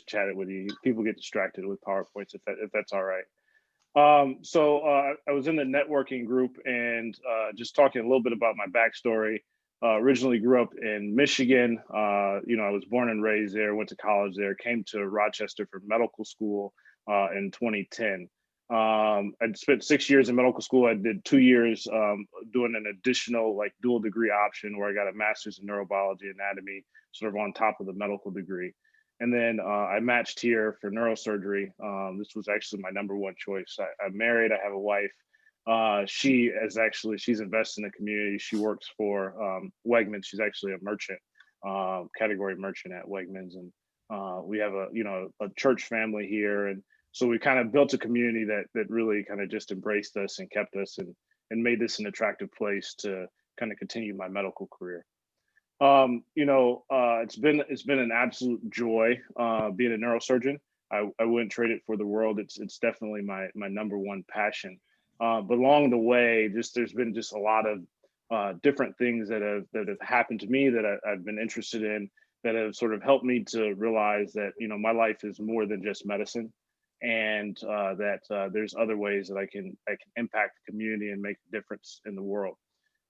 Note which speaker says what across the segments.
Speaker 1: chat it with you. People get distracted with PowerPoints if that's all right. I was in the networking group and just talking a little bit about my backstory. Originally grew up in Michigan. I was born and raised there, went to college there, came to Rochester for medical school in 2010. I spent 6 years in medical school. I did 2 years doing an additional like dual degree option where I got a master's in neurobiology anatomy, sort of on top of the medical degree. And then I matched here for neurosurgery. This was actually my number one choice. I'm married. I have a wife. She's invested in the community. She works for Wegmans. She's actually a merchant, category merchant at Wegmans, and we have a church family here, and so we kind of built a community that really kind of just embraced us and kept us and made this an attractive place to kind of continue my medical career. It's been an absolute joy being a neurosurgeon. I wouldn't trade it for the world. It's definitely my number one passion. But along the way, there's been just a lot of different things that have happened to me that I've been interested in, that have sort of helped me to realize that my life is more than just medicine, and that there's other ways that I can impact the community and make a difference in the world.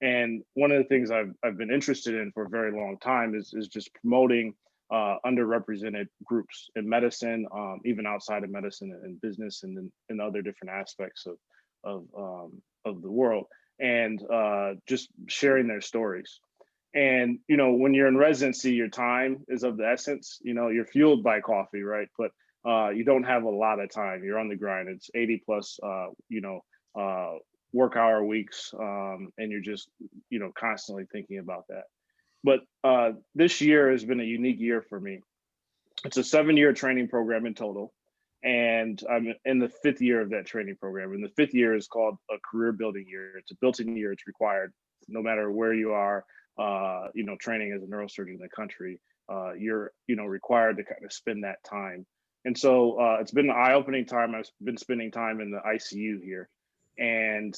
Speaker 1: And one of the things I've been interested in for a very long time is just promoting underrepresented groups in medicine, even outside of medicine and business and in other different aspects of the world, and just sharing their stories. And when you're in residency, your time is of the essence. You're fueled by coffee, right? But you don't have a lot of time. You're on the grind. It's 80 plus, work hour weeks, and you're just constantly thinking about that. But this year has been a unique year for me. It's a 7-year training program in total, and I'm in the 5th year of that training program. And the 5th year is called a career building year. It's a built-in year. It's required, no matter where you are. Training as a neurosurgeon in the country, you're required to kind of spend that time. And so it's been an eye-opening time. I've been spending time in the ICU here, and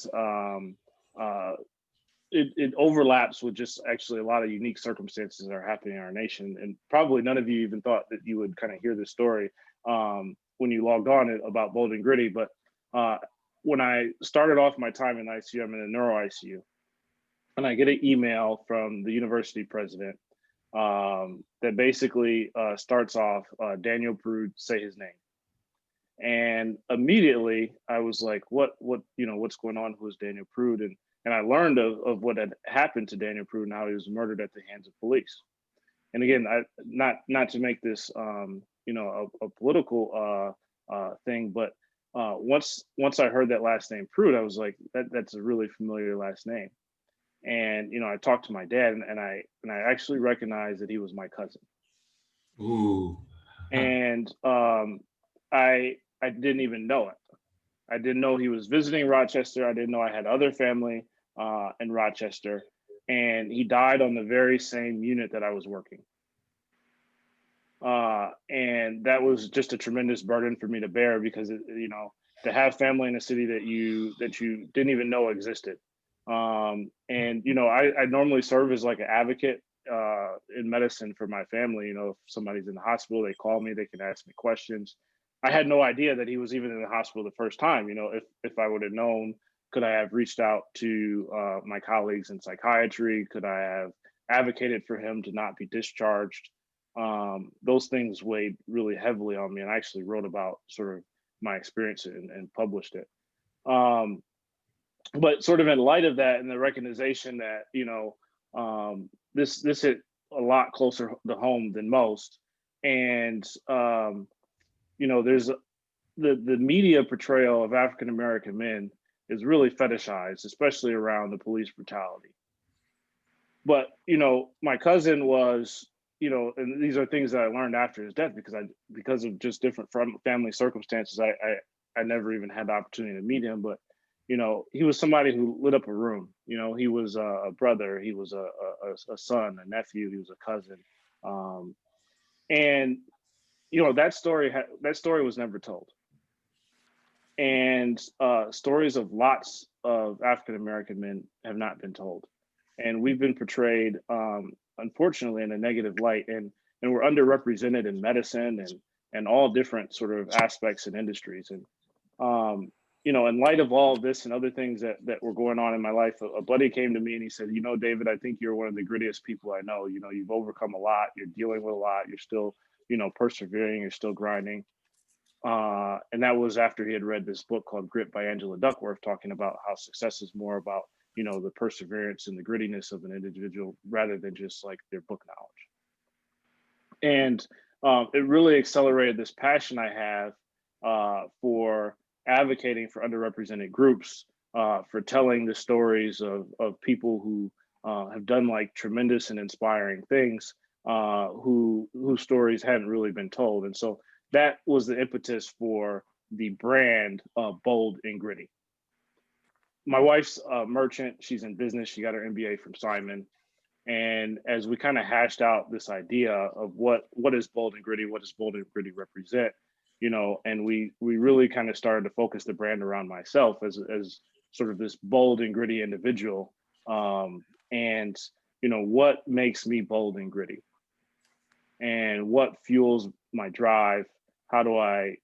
Speaker 1: it overlaps with just actually a lot of unique circumstances that are happening in our nation. And probably none of you even thought that you would kind of hear this story when you logged on about Bold and Gritty. But when I started off my time in ICU, I'm in a neuro ICU, and I get an email from the university president that basically starts off, Daniel Prude, say his name. And immediately I was like, what's going on? Who is Daniel Prude? And I learned of what had happened to Daniel Prude and how he was murdered at the hands of police. And again, not to make this a political thing, but once I heard that last name Prude, I was like, that's a really familiar last name. And I talked to my dad, and I actually recognized that he was my cousin.
Speaker 2: Ooh.
Speaker 1: And I didn't even know it. I didn't know he was visiting Rochester. I didn't know I had other family in Rochester, and he died on the very same unit that I was working. And that was just a tremendous burden for me to bear, because to have family in a city that you didn't even know existed. And I normally serve as like an advocate in medicine for my family. If somebody's in the hospital, they call me, they can ask me questions. I had no idea that he was even in the hospital the first time. If I would have known, could I have reached out to my colleagues in psychiatry? Could I have advocated for him to not be discharged? Those things weighed really heavily on me, and I actually wrote about sort of my experience and published it. But sort of in light of that, and the recognition that this hit a lot closer to home than most, and there's the media portrayal of African American men is really fetishized, especially around the police brutality. But my cousin was, and these are things that I learned after his death, because of just different family circumstances. I never even had the opportunity to meet him, but he was somebody who lit up a room. He was a brother, he was a son, a nephew, he was a cousin, and that story was never told. And stories of lots of African American men have not been told, and we've been portrayed, unfortunately, in a negative light, and we're underrepresented in medicine and all different sort of aspects and industries. And in light of all of this and other things that were going on in my life, a buddy came to me and he said, David, I think you're one of the grittiest people I know. You've overcome a lot, you're dealing with a lot, you're still, persevering, you're still grinding. And that was after he had read this book called Grit by Angela Duckworth, talking about how success is more about, the perseverance and the grittiness of an individual rather than just like their book knowledge. And it really accelerated this passion I have for advocating for underrepresented groups, for telling the stories of people who have done like tremendous and inspiring things, whose stories hadn't really been told. And so that was the impetus for the brand Bold and Gritty. My wife's a merchant. She's in business. She got her MBA from Simon. And as we kind of hashed out this idea of what is Bold and Gritty, what does Bold and Gritty represent, and we really kind of started to focus the brand around myself as sort of this bold and gritty individual. And what makes me bold and gritty, and what fuels my drive? How do I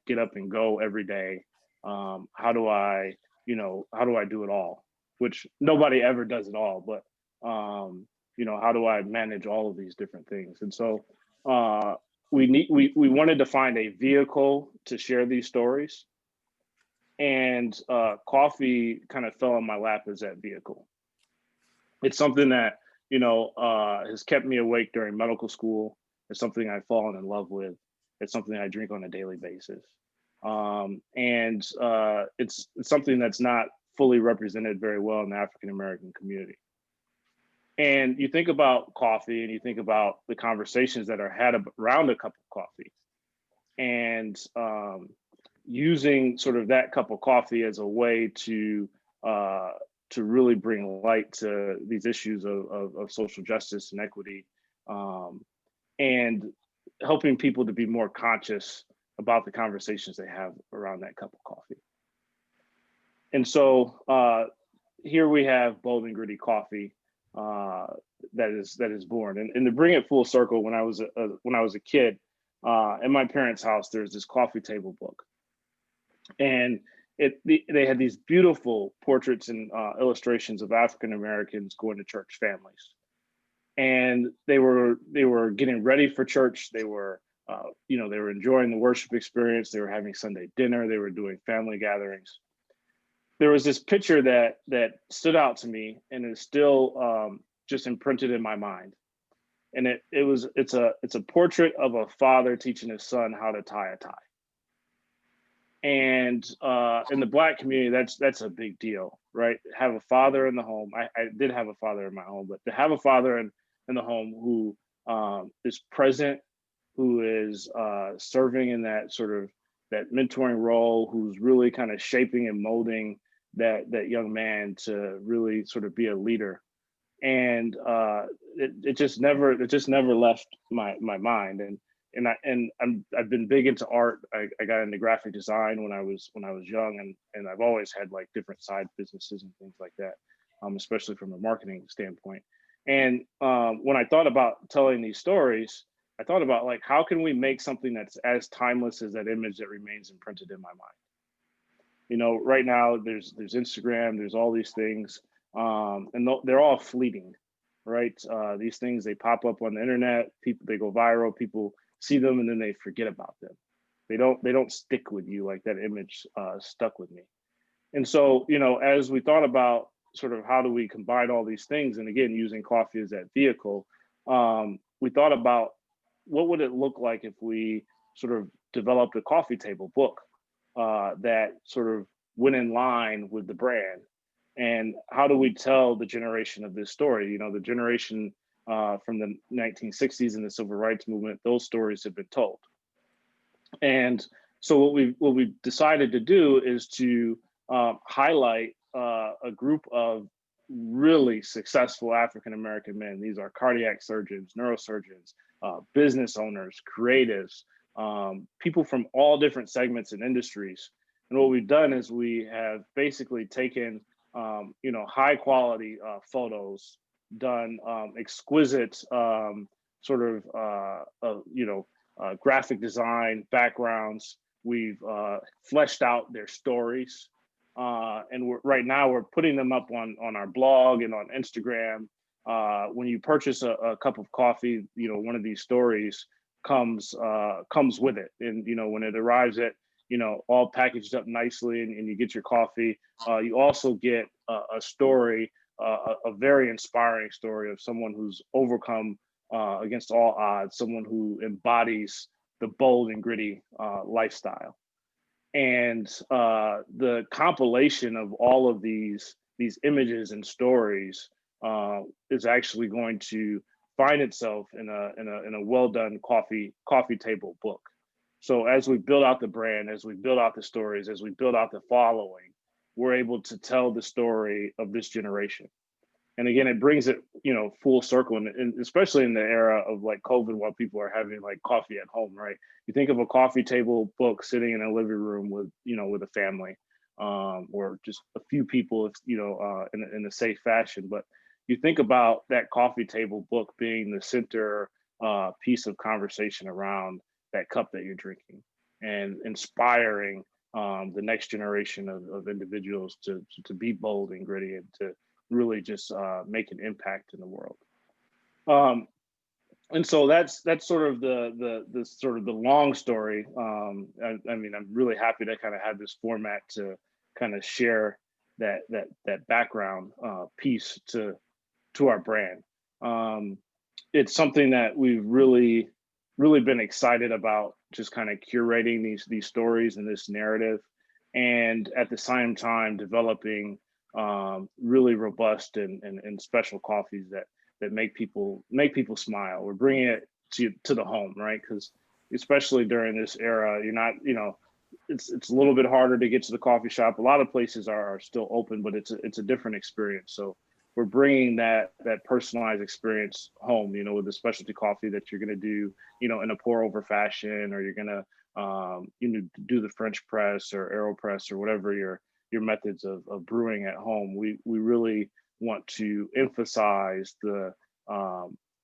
Speaker 1: get up and go every day? How do I do it all? Which nobody ever does it all, but how do I manage all of these different things? And so we wanted to find a vehicle to share these stories, and coffee kind of fell in my lap as that vehicle. It's something that has kept me awake during medical school. It's something I've fallen in love with. It's something I drink on a daily basis, and it's something that's not fully represented very well in the African American community. And you think about coffee and you think about the conversations that are had around a cup of coffee, and using sort of that cup of coffee as a way to really bring light to these issues of social justice and equity, and helping people to be more conscious about the conversations they have around that cup of coffee. And so here we have Bold and Gritty Coffee that is born. And to bring it full circle, when I was a kid, in my parents' house, there's this coffee table book, and they had these beautiful portraits and illustrations of African Americans going to church families, and they were getting ready for church. They were they were enjoying the worship experience. They were having Sunday dinner. They were doing family gatherings. There was this picture that stood out to me and is still just imprinted in my mind. And it's a portrait of a father teaching his son how to tie a tie. And in the Black community, that's a big deal, right? Have a father in the home. I did have a father in my home, but to have a father in the home who is present, who is serving in that sort of that mentoring role, who's really kind of shaping and molding that young man to really sort of be a leader. And it just never left my mind. I've been big into art. I got into graphic design when I was young, and I've always had like different side businesses and things like that, especially from a marketing standpoint. And when I thought about telling these stories, I thought about like, how can we make something that's as timeless as that image that remains imprinted in my mind? Right now there's Instagram, there's all these things, and they're all fleeting, right? These things, they pop up on the internet, they go viral, people see them and then they forget about them. They don't stick with you like that image stuck with me. And so, as we thought about sort of how do we combine all these things, and again, using coffee as that vehicle, we thought about what would it look like if we sort of developed a coffee table book that sort of went in line with the brand. And how do we tell the generation of this story? The generation from the 1960s and the civil rights movement, those stories have been told. And so what we decided to do is to highlight a group of really successful African American men. These are cardiac surgeons, neurosurgeons, business owners, creatives, people from all different segments and industries. And what we've done is we have basically taken high quality photos, done exquisite sort of graphic design backgrounds. We've fleshed out their stories, and right now we're putting them up on our blog and on Instagram. When you purchase a cup of coffee, one of these stories comes with it, and when it arrives at all packaged up nicely, and you get your coffee, you also get a story, a very inspiring story of someone who's overcome against all odds, someone who embodies the bold and gritty lifestyle. And the compilation of all of these images and stories is actually going to find itself in a well done coffee table book. So as we build out the brand, as we build out the stories, as we build out the following, we're able to tell the story of this generation. And again, it brings it full circle, and especially in the era of like COVID, while people are having like coffee at home, right? You think of a coffee table book sitting in a living room with a family, or just a few people, if in a safe fashion. But you think about that coffee table book being the center piece of conversation around that cup that you're drinking, and inspiring the next generation of individuals to be bold and gritty, and to really just make an impact in the world. Um, and so that's sort of the sort of the long story. I mean, I'm really happy to kind of have this format to kind of share that background piece to our brand. Um, it's something that we've really been excited about, just kind of curating these stories and this narrative, and at the same time developing really robust and special coffees that make people smile. We're bringing it to the home, right? Because especially during this era, you're not, it's a little bit harder to get to the coffee shop. A lot of places are still open, but it's a different experience. So we're bringing that personalized experience home, with the specialty coffee that you're going to do, in a pour over fashion, or you're going to do the French press or AeroPress or whatever your methods of brewing at home. We really want to emphasize the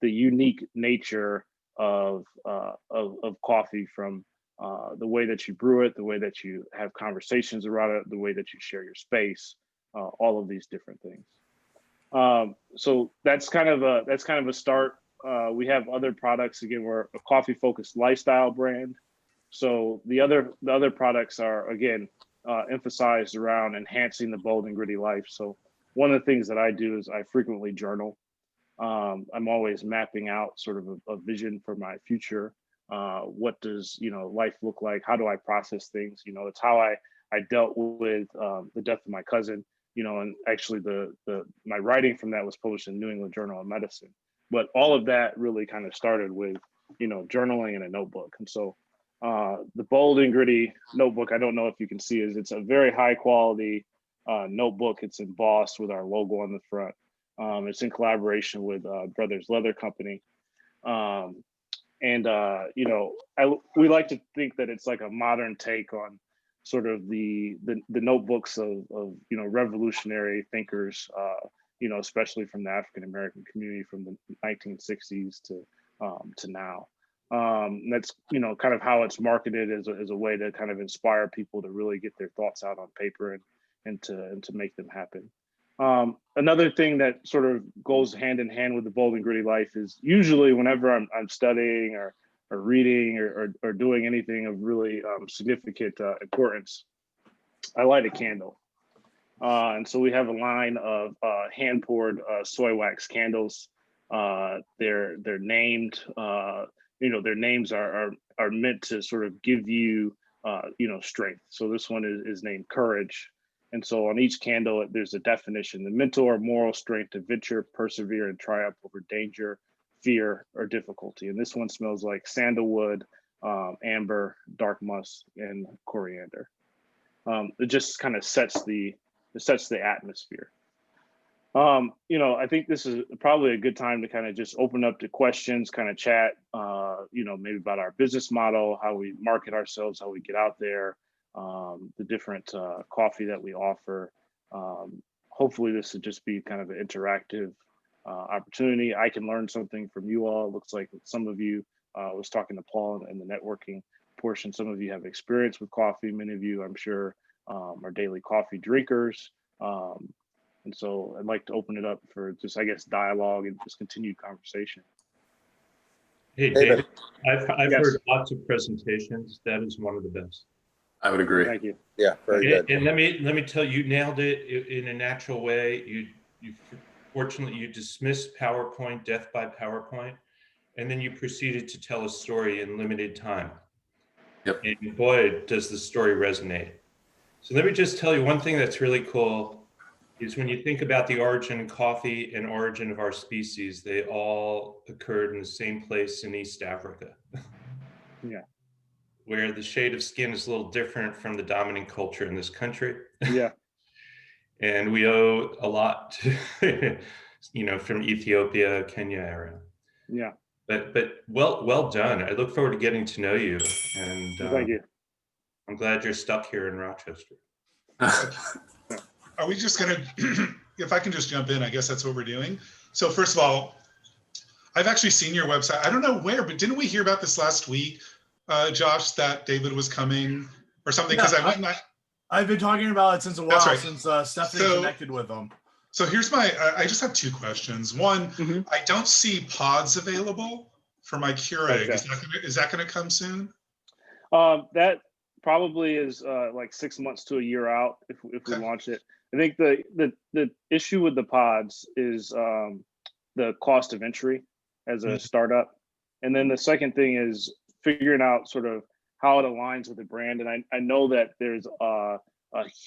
Speaker 1: unique nature of coffee, from the way that you brew it, the way that you have conversations around it, the way that you share your space, all of these different things. So that's kind of a start. We have other products. Again, we're a coffee focused lifestyle brand. So the other products are, again, emphasized around enhancing the bold and gritty life. So one of the things that I do is I frequently journal. I'm always mapping out sort of a vision for my future. What does life look like? How do I process things? It's how I dealt with the death of my cousin. And actually my writing from that was published in New England Journal of Medicine. But all of that really kind of started with journaling in a notebook. And so the bold and gritty notebook, I don't know if you can see, is it's a very high quality notebook. It's embossed with our logo on the front. It's in collaboration with Brothers Leather Company. And we like to think that it's like a modern take on sort of the notebooks of revolutionary thinkers, especially from the African American community from the 1960s to now. That's kind of how it's marketed as a way to kind of inspire people to really get their thoughts out on paper, and to make them happen. Another thing that sort of goes hand in hand with the bold and gritty life is usually whenever I'm studying or reading or doing anything of really significant importance, I light a candle. And so we have a line of hand poured soy wax candles. They're named. Their names are meant to sort of give you strength. So this one is named Courage. And so on each candle, there's a definition: the mental or moral strength to venture, persevere, and triumph over danger, fear, or difficulty. And this one smells like sandalwood, amber, dark musk, and coriander. It just kind of sets the atmosphere. I think this is probably a good time to kind of just open up to questions, kind of chat, maybe about our business model, how we market ourselves, how we get out there, the different coffee that we offer. Hopefully this would just be kind of an interactive opportunity. I can learn something from you all. It looks like some of you I was talking to Paul in the networking portion. Some of you have experience with coffee. Many of you, I'm sure, are daily coffee drinkers. And so I'd like to open it up for just, I guess, dialogue and just continued conversation.
Speaker 3: Hey, David, I've
Speaker 1: Yes.
Speaker 3: heard lots of presentations. That is one of the best.
Speaker 2: I would agree.
Speaker 1: Thank you.
Speaker 4: Yeah, very good.
Speaker 3: And let me tell you, you nailed it in a natural way. You fortunately you dismissed PowerPoint, death by PowerPoint, and then you proceeded to tell a story in limited time.
Speaker 2: Yep.
Speaker 3: And boy, does the story resonate. So let me just tell you one thing that's really cool is when you think about the origin of coffee and origin of our species, they all occurred in the same place in East Africa.
Speaker 1: Yeah.
Speaker 3: Where the shade of skin is a little different from the dominant culture in this country.
Speaker 1: Yeah.
Speaker 3: And we owe a lot to, from Ethiopia, Kenya area.
Speaker 1: Yeah.
Speaker 3: But well done. I look forward to getting to know you. And
Speaker 1: Thank you.
Speaker 3: I'm glad you're stuck here in Rochester.
Speaker 5: Are we just gonna, if I can just jump in, I guess that's what we're doing. So first of all, I've actually seen your website. I don't know where, but didn't we hear about this last week, Josh, that David was coming or something? Because
Speaker 6: Yeah, I've been talking about it since a while,
Speaker 5: right.
Speaker 6: since Stephanie connected with them.
Speaker 5: So here's I just have two questions. One, I don't see pods available for my Keurig.
Speaker 1: Okay.
Speaker 5: Is that gonna come soon?
Speaker 1: That probably is like 6 months to a year out if we launch it. I think the issue with the pods is the cost of entry as a startup. And then the second thing is figuring out sort of how it aligns with the brand. And I know that there's a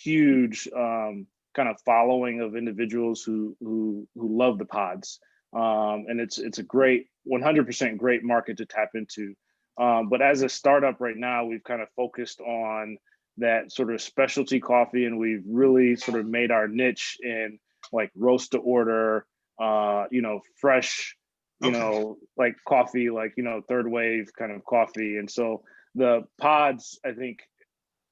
Speaker 1: huge kind of following of individuals who love the pods. And it's a great, 100% great market to tap into. But as a startup right now, we've kind of focused on that sort of specialty coffee, and we've really sort of made our niche in like roast to order, fresh, like coffee, like, third wave kind of coffee. And so the pods, I think,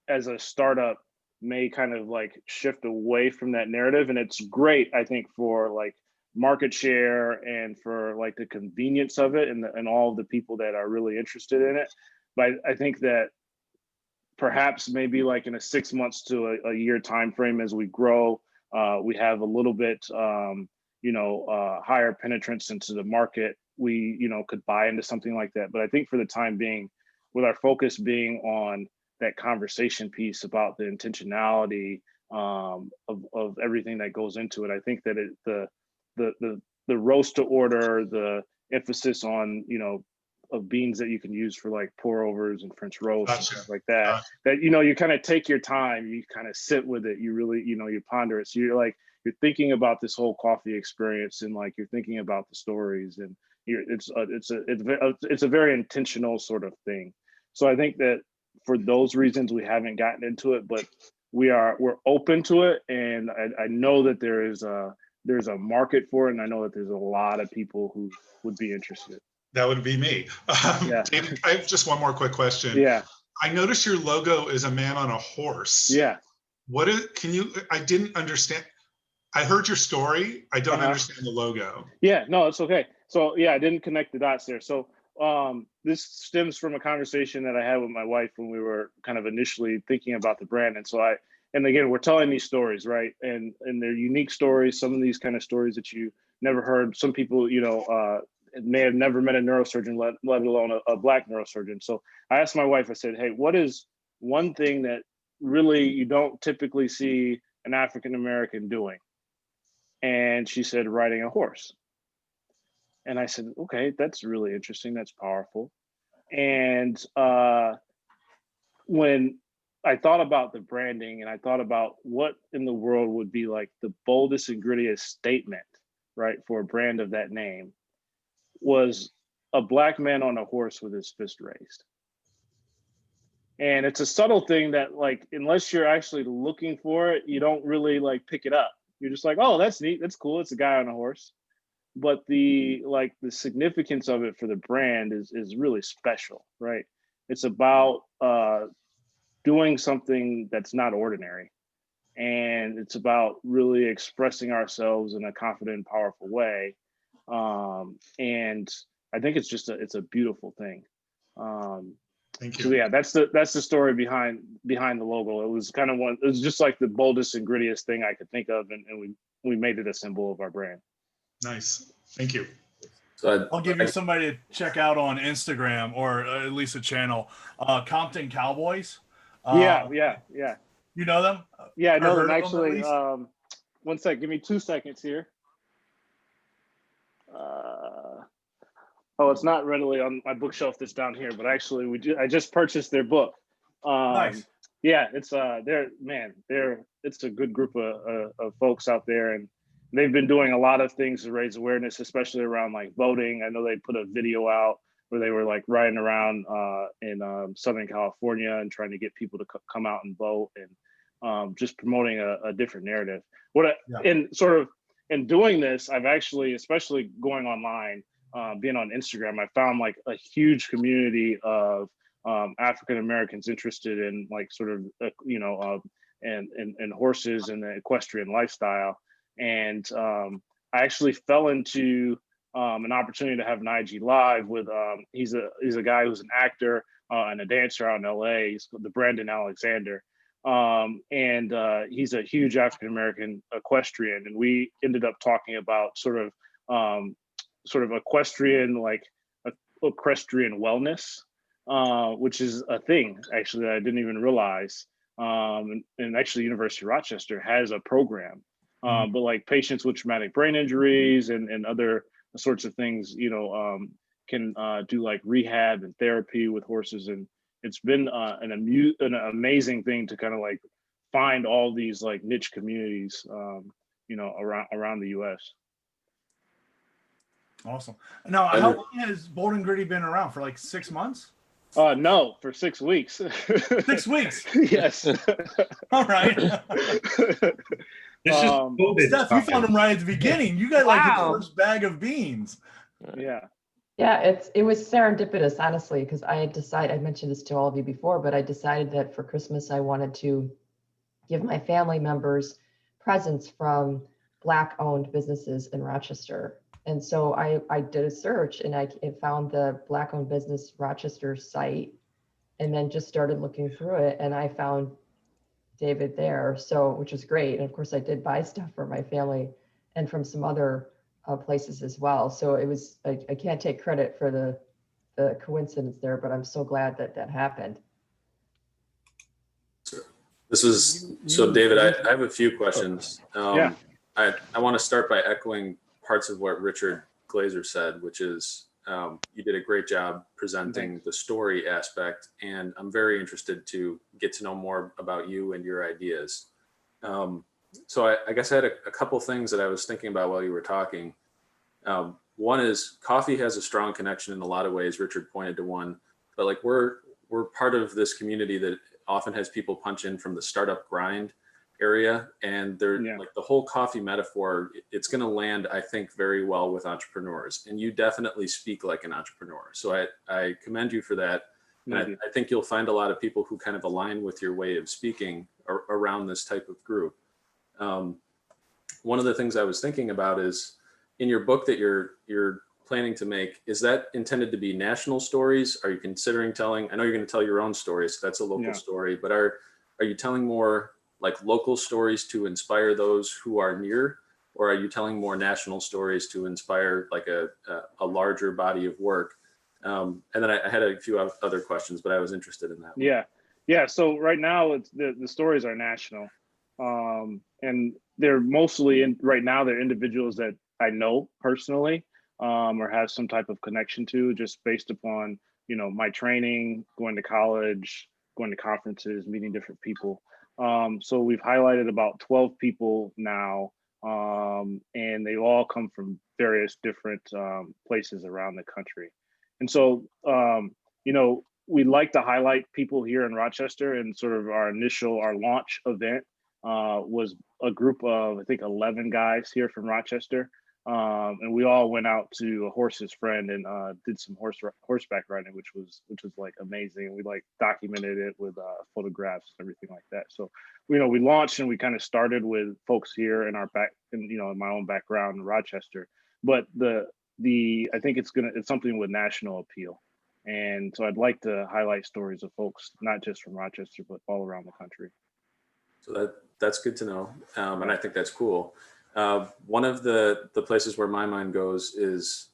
Speaker 1: as a startup may kind of like shift away from that narrative. And it's great, I think, for like market share and for like the convenience of it and all of the people that are really interested in it. But I think that perhaps maybe like in a 6 months to a year time frame as we grow, we have a little bit higher penetrance into the market, we could buy into something like that. But I think for the time being, with our focus being on that conversation piece about the intentionality of everything that goes into it, I think that the roast to order, the emphasis on of beans that you can use for like pour overs and French roast and stuff like that, that you kind of take your time, you kind of sit with it, you really you ponder it. So you're thinking about this whole coffee experience, and like you're thinking about the stories, and it's a very intentional sort of thing. So I think that for those reasons we haven't gotten into it, but we're open to it, and I know that there's a market for it, and I know that there's a lot of people who would be interested.
Speaker 5: That would be me.
Speaker 1: Yeah.
Speaker 5: David, I have just one more quick question.
Speaker 1: Yeah.
Speaker 5: I noticed your logo is a man on a horse.
Speaker 1: Yeah.
Speaker 5: I didn't understand. I heard your story. I don't understand the logo.
Speaker 1: Yeah, no, it's okay. So yeah, I didn't connect the dots there. So this stems from a conversation that I had with my wife when we were kind of initially thinking about the brand. And again, we're telling these stories, right? And they're unique stories. Some of these kind of stories that you never heard. Some people, may have never met a neurosurgeon, let alone a Black neurosurgeon. So I asked my wife, I said, hey, what is one thing that really you don't typically see an African-American doing? And she said, riding a horse. And I said, okay, that's really interesting. That's powerful. And when I thought about the branding and I thought about what in the world would be like the boldest and grittiest statement, right, for a brand of that name, was a Black man on a horse with his fist raised. And it's a subtle thing that, like, unless you're actually looking for it, you don't really like pick it up. You're just like, oh, that's neat. That's cool. It's a guy on a horse. But the significance of it for the brand is really special, right? It's about doing something that's not ordinary. And it's about really expressing ourselves in a confident and powerful way. And I think it's just it's a beautiful thing.
Speaker 5: Thank
Speaker 1: So
Speaker 5: you.
Speaker 1: yeah, that's the story behind the logo. It was kind of it was just like the boldest and grittiest thing I could think of, and we made it a symbol of our brand.
Speaker 5: Nice. Thank you.
Speaker 2: So
Speaker 6: I'll give you somebody to check out on Instagram, or at least a channel. Compton Cowboys.
Speaker 1: Yeah.
Speaker 6: You know them?
Speaker 1: Yeah, I
Speaker 6: Or
Speaker 1: know them
Speaker 6: heard of them at
Speaker 1: actually.
Speaker 6: least?
Speaker 1: One sec, give me 2 seconds here. Oh, it's not readily on my bookshelf that's down here, but actually I just purchased their book.
Speaker 6: Nice.
Speaker 1: Yeah, it's it's a good group of folks out there, and they've been doing a lot of things to raise awareness, especially around like voting. I know they put a video out where they were like riding around in Southern California and trying to get people to come out and vote, and just promoting a different narrative. In sort of in doing this, I've actually, especially going online, being on Instagram, I found like a huge community of African Americans interested in like sort of and horses and the equestrian lifestyle. And I actually fell into an opportunity to have an IG live with he's a guy who's an actor and a dancer out in LA. He's called the Brandon Alexander. And he's a huge African American equestrian, and we ended up talking about sort of equestrian equestrian wellness, which is a thing actually that I didn't even realize. And actually, University of Rochester has a program, but like patients with traumatic brain injuries and other sorts of things, can do like rehab and therapy with horses, and it's been an amazing thing to kind of like find all these like niche communities, around the U.S.
Speaker 6: Awesome. Now, how long has Bold and Gritty been around? For like 6 months?
Speaker 1: No, for 6 weeks.
Speaker 6: 6 weeks.
Speaker 1: Yes.
Speaker 6: All right.
Speaker 3: This is COVID
Speaker 6: Steph, you found them right at the beginning. You got like the first bag of beans.
Speaker 1: Yeah.
Speaker 4: Yeah, it was serendipitous, honestly, because I mentioned this to all of you before, but I decided that for Christmas I wanted to give my family members presents from Black-owned businesses in Rochester. And so I did a search, and I found the Black-owned business Rochester site, and then just started looking through it, and I found David there, which was great. And of course I did buy stuff for my family and from some other places as well. So it was, I can't take credit for the coincidence there, but I'm so glad that happened.
Speaker 2: So David, I have a few questions.
Speaker 1: Yeah.
Speaker 2: I want to start by echoing parts of what Richard Glazer said, which is you did a great job presenting the story aspect, and I'm very interested to get to know more about you and your ideas. So I guess I had a couple things that I was thinking about while you were talking. One is coffee has a strong connection in a lot of ways. Richard pointed to one, but like we're part of this community that often has people punch in from the startup grind area, and they're like the whole coffee metaphor, it's going to land, I think, very well with entrepreneurs, and you definitely speak like an entrepreneur. So I commend you for that. And I think you'll find a lot of people who kind of align with your way of speaking around this type of group. One of the things I was thinking about is in your book that you're planning to make, is that intended to be national stories? Are you considering telling, I know you're going to tell your own story, so that's a local story, but are you telling more like local stories to inspire those who are near, or are you telling more national stories to inspire like a larger body of work? And then I had a few other questions, but I was interested in that.
Speaker 1: Yeah. So right now it's the stories are national, and they're mostly right now they're individuals that I know personally, or have some type of connection to, just based upon my training, going to college, going to conferences, meeting different people. So we've highlighted about 12 people now, and they all come from various different places around the country. And so, we like to highlight people here in Rochester, and sort of our launch event was a group of, I think, 11 guys here from Rochester. And we all went out to a horse's friend and did some horseback riding, which was like amazing. We like documented it with photographs and everything like that. So, we launched, and we kind of started with folks here in my own background in Rochester. But the I think it's something with national appeal. And so I'd like to highlight stories of folks, not just from Rochester, but all around the country.
Speaker 2: So that's good to know. And I think that's cool. One of the places where my mind goes is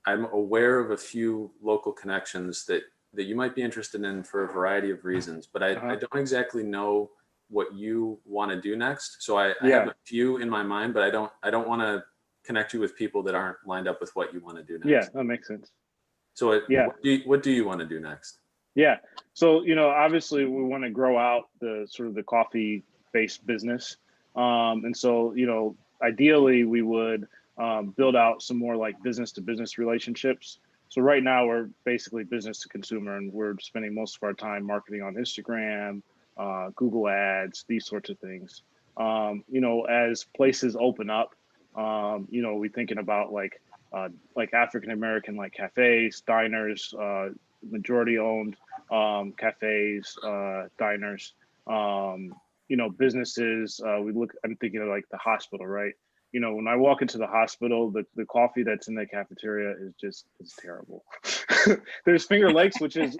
Speaker 2: I'm aware of a few local connections that you might be interested in for a variety of reasons, but I don't exactly know what you want to do next. So I have a few in my mind, but I don't want to connect you with people that aren't lined up with what you want to do next.
Speaker 1: Yeah, that makes sense.
Speaker 2: So what do you want to do next?
Speaker 1: Yeah. So, obviously we want to grow out the sort of the coffee based business. And so, ideally we would build out some more like business to business relationships. So right now we're basically business to consumer, and we're spending most of our time marketing on Instagram, Google ads, these sorts of things. As places open up, we're thinking about like African-American, like cafes, diners, majority owned cafes, diners, businesses. I'm thinking of like the hospital, right? When I walk into the hospital, the coffee that's in the cafeteria is terrible. There's Finger Lakes, which is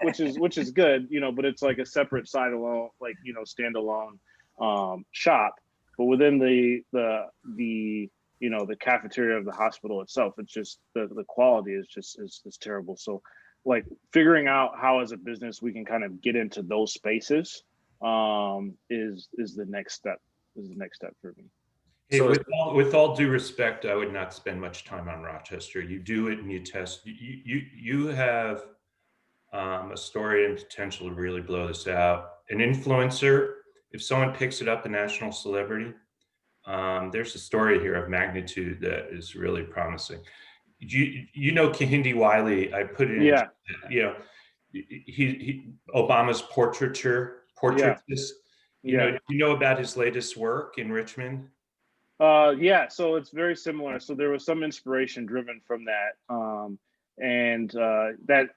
Speaker 1: good, but it's like a separate side alone, like, standalone shop. But within the cafeteria of the hospital itself, it's just the quality is terrible. So like figuring out how as a business we can kind of get into those spaces is the next step for me.
Speaker 3: Hey,
Speaker 2: So
Speaker 3: with all due respect, I would not spend much time on Rochester. You do it and you test. You have a story and potential to really blow this out. An influencer, if someone picks it up, a national celebrity, there's a story here of magnitude that is really promising. You know Kehinde Wiley, I put it in, he Obama's portraitist. You know about his latest work in Richmond?
Speaker 1: So it's very similar. So there was some inspiration driven from that. And that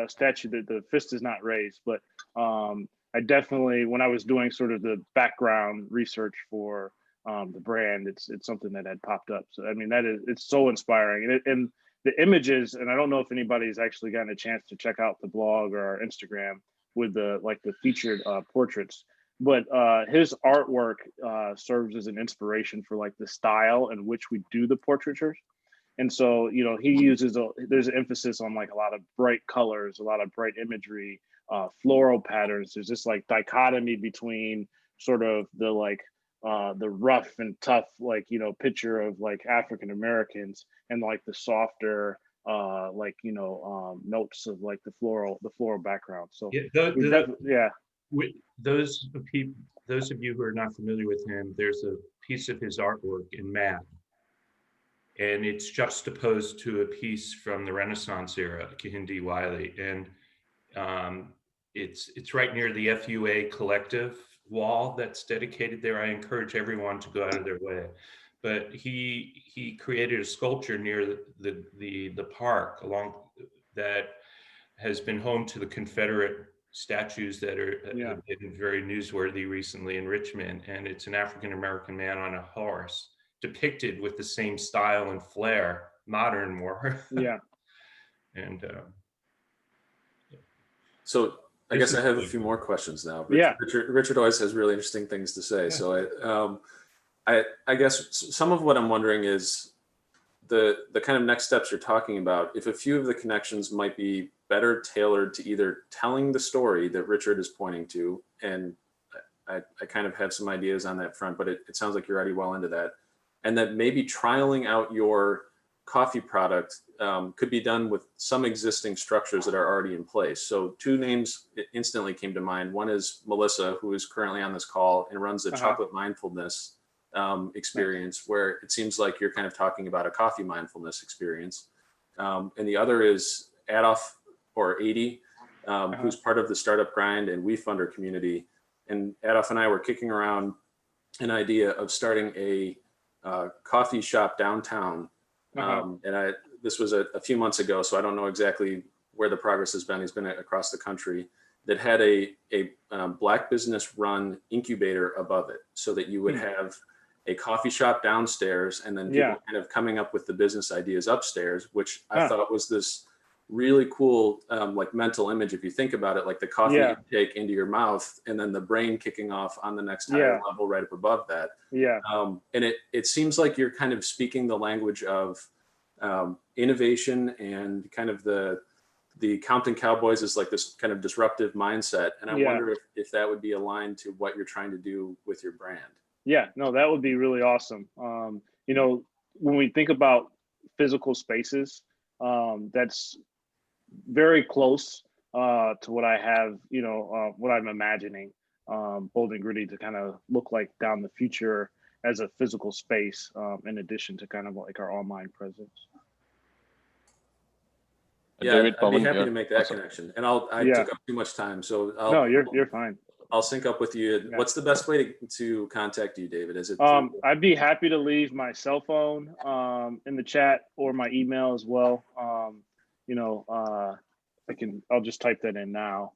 Speaker 1: statue, the fist is not raised, but I definitely, when I was doing sort of the background research for the brand, it's something that had popped up. So I mean, it's so inspiring, and the images. And I don't know if anybody's actually gotten a chance to check out the blog or our Instagram with the featured portraits. But his artwork serves as an inspiration for like the style in which we do the portraitures. And so, he uses, there's an emphasis on like a lot of bright colors, a lot of bright imagery, floral patterns. There's this like dichotomy between sort of the rough and tough, picture of like African Americans and like the softer, notes of like the floral background. So
Speaker 3: those of you who are not familiar with him, there's a piece of his artwork in Mad, and it's juxtaposed to a piece from the Renaissance era, Kehinde Wiley, and it's right near the FUA collective wall that's dedicated there. I encourage everyone to go out of their way. But he created a sculpture near the park along that has been home to the Confederate statues that have been very newsworthy recently in Richmond, and it's an African-American man on a horse depicted with the same style and flair, modern more. And
Speaker 2: so I guess I have a few more questions now. Richard always has really interesting things to say. So I guess some of what I'm wondering is the kind of next steps you're talking about. If a few of the connections might be better tailored to either telling the story that Richard is pointing to, and I kind of have some ideas on that front, but it sounds like you're already well into that, and that maybe trialing out your coffee product could be done with some existing structures that are already in place. So two names instantly came to mind. One is Melissa, who is currently on this call and runs the chocolate mindfulness experience, where it seems like you're kind of talking about a coffee mindfulness experience. And the other is Adolf, or 80, who's part of the Startup Grind and WeFunder community. And Adolf and I were kicking around an idea of starting a coffee shop downtown. And this was a few months ago, so I don't know exactly where the progress has been. He's been across the country, that had a Black business run incubator above it, so that you would have a coffee shop downstairs, and then people
Speaker 1: Yeah.
Speaker 2: kind of coming up with the business ideas upstairs, which I
Speaker 1: Huh.
Speaker 2: thought was this really cool, like mental image. If you think about it, like the coffee
Speaker 1: Yeah.
Speaker 2: you take into your mouth and then the brain kicking off on the next higher
Speaker 1: Yeah.
Speaker 2: level right up above that.
Speaker 1: Yeah.
Speaker 2: And it seems like you're kind of speaking the language of innovation and kind of the Compton Cowboys is like this kind of disruptive mindset. And I
Speaker 1: Yeah.
Speaker 2: wonder if that would be aligned to what you're trying to do with your brand.
Speaker 1: Yeah, no, that would be really awesome. You know, when we think about physical spaces, that's very close to what I have, you know, what I'm imagining Bold and Gritty to kind of look like down the future as a physical space, in addition to kind of like our online presence.
Speaker 2: Yeah,
Speaker 7: David
Speaker 2: I'd be
Speaker 7: Pawan
Speaker 2: happy
Speaker 7: here.
Speaker 2: to make that connection. And I
Speaker 1: Yeah.
Speaker 2: took up too much time, so
Speaker 1: No, you're fine.
Speaker 2: I'll sync up with you.
Speaker 1: Yeah.
Speaker 2: What's the best way to contact you, David? Is it
Speaker 1: I'd be happy to leave my cell phone in the chat or my email as well. You know, I'll just type that in now,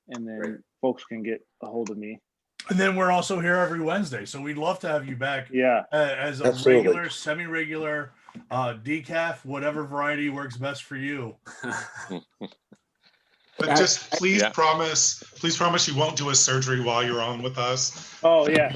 Speaker 1: and then
Speaker 2: Great.
Speaker 1: folks can get a hold of me.
Speaker 6: And then we're also here every Wednesday, so we'd love to have you back
Speaker 1: Yeah,
Speaker 6: as a
Speaker 8: Absolutely.
Speaker 6: regular, semi-regular, decaf, whatever variety works best for you.
Speaker 5: But just please
Speaker 7: Yeah.
Speaker 5: promise you won't do a surgery while you're on with us.
Speaker 1: oh yeah,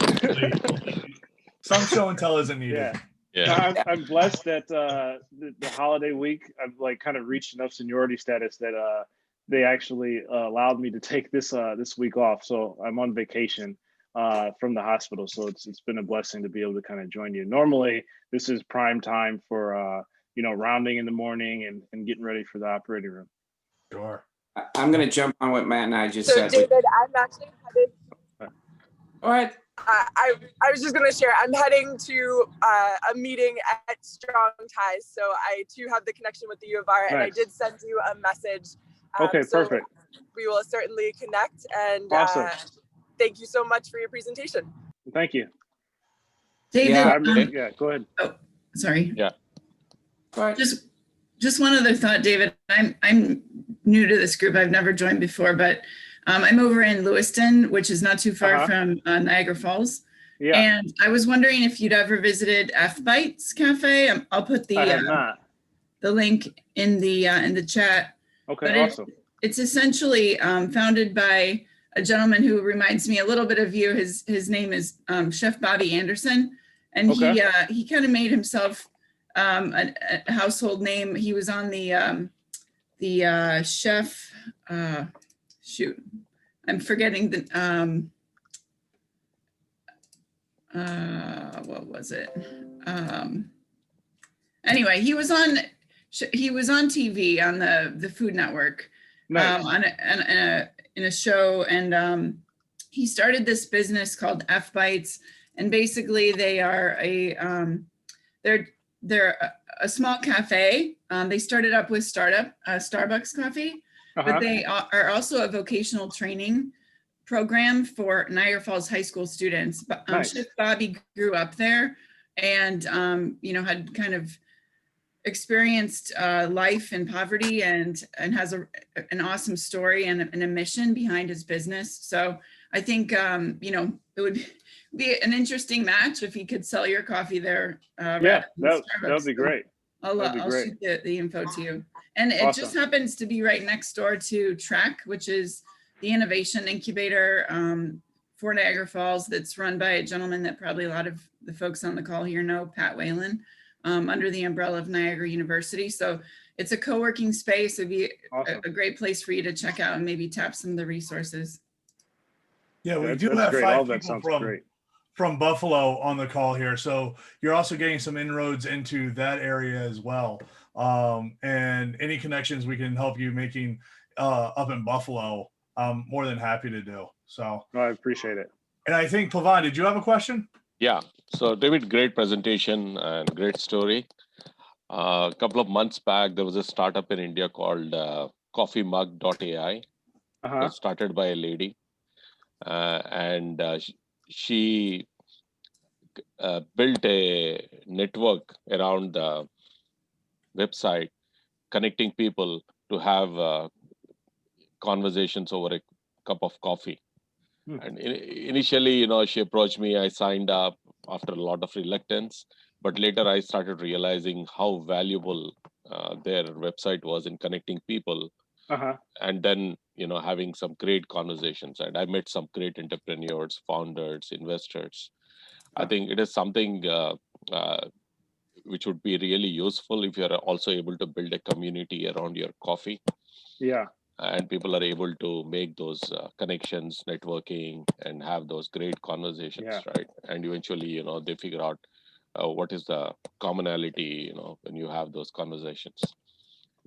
Speaker 6: Some show and tell isn't needed.
Speaker 1: yeah.
Speaker 7: Yeah.
Speaker 1: I'm blessed that the holiday week I've like kind of reached enough seniority status that they actually allowed me to take this week off. So I'm on vacation from the hospital. So it's been a blessing to be able to kind of join you. Normally this is prime time for you know, rounding in the morning and getting ready for the operating room.
Speaker 6: Sure.
Speaker 8: I'm going to jump on what Matt and I just
Speaker 9: So
Speaker 8: said.
Speaker 9: David, I'm actually headed.
Speaker 8: Go ahead.
Speaker 9: I was just going to share. I'm heading to a meeting at Strong Ties, so I too have the connection with the U of R, and I
Speaker 1: Nice.
Speaker 9: did send you a message.
Speaker 1: Okay,
Speaker 9: so
Speaker 1: perfect.
Speaker 9: We will certainly connect, and
Speaker 1: Awesome.
Speaker 9: thank you so much for your presentation.
Speaker 1: Thank you.
Speaker 10: David,
Speaker 8: Yeah.
Speaker 1: Yeah, go ahead.
Speaker 10: sorry.
Speaker 8: Go ahead.
Speaker 10: Just one other thought, David. I'm new to this group. I've never joined before, but I'm over in Lewiston, which is not too far from Niagara Falls.
Speaker 1: Yeah,
Speaker 10: And I was wondering if you'd ever visited F Bites Cafe. I'll put
Speaker 1: I have
Speaker 10: the
Speaker 1: not.
Speaker 10: link in the chat.
Speaker 1: Okay,
Speaker 10: But
Speaker 1: awesome.
Speaker 10: It's essentially founded by a gentleman who reminds me a little bit of you. His name is Chef Bobby Anderson, and he kind of made himself a household name. He was on the chef. Shoot, I'm forgetting the what was it? Anyway, he was on TV on the Food Network.
Speaker 1: Nice.
Speaker 10: In a show, and he started this business called F Bites, and basically they are they're a small cafe. They started up with Starbucks coffee, but they are also a vocational training program for Niagara Falls high school students.
Speaker 1: Nice.
Speaker 10: Chef Bobby grew up there, and had kind of experienced life in poverty and has an awesome story and a mission behind his business. So I think it would be an interesting match if he could sell your coffee there.
Speaker 1: Yeah, that would be great.
Speaker 10: I'll shoot the info to you. And it just happens to be right next door to Trek, which is the innovation incubator for Niagara Falls that's run by a gentleman that probably a lot of the folks on the call here know, Pat Whalen, under the umbrella of Niagara University. So it's a co-working space. It'd be a great place for you to check out and maybe tap some of the resources.
Speaker 6: Yeah, we
Speaker 1: That's
Speaker 6: do have
Speaker 1: great.
Speaker 6: 5
Speaker 1: All that
Speaker 6: people
Speaker 1: sounds
Speaker 6: from Buffalo on the call here. So you're also getting some inroads into that area as well. And any connections we can help you making up in Buffalo, I'm more than happy to do. So
Speaker 1: I appreciate it.
Speaker 6: And I think, Pavan, did you have a question?
Speaker 7: Yeah. So David, great presentation and great story. A couple of months back, there was a startup in India called coffeemug.ai. It started by a lady. And she built a network around the website, connecting people to have conversations over a cup of coffee. And initially, she approached me. I signed up. after a lot of reluctance. But later I started realizing how valuable their website was in connecting people. And then, having some great conversations. And I met some great entrepreneurs, founders, investors. I think it is something which would be really useful if you're also able to build a community around your coffee.
Speaker 1: Yeah.
Speaker 7: And people are able to make those connections, networking, and have those great conversations, right? And eventually, they figure out what is the commonality, when you have those conversations.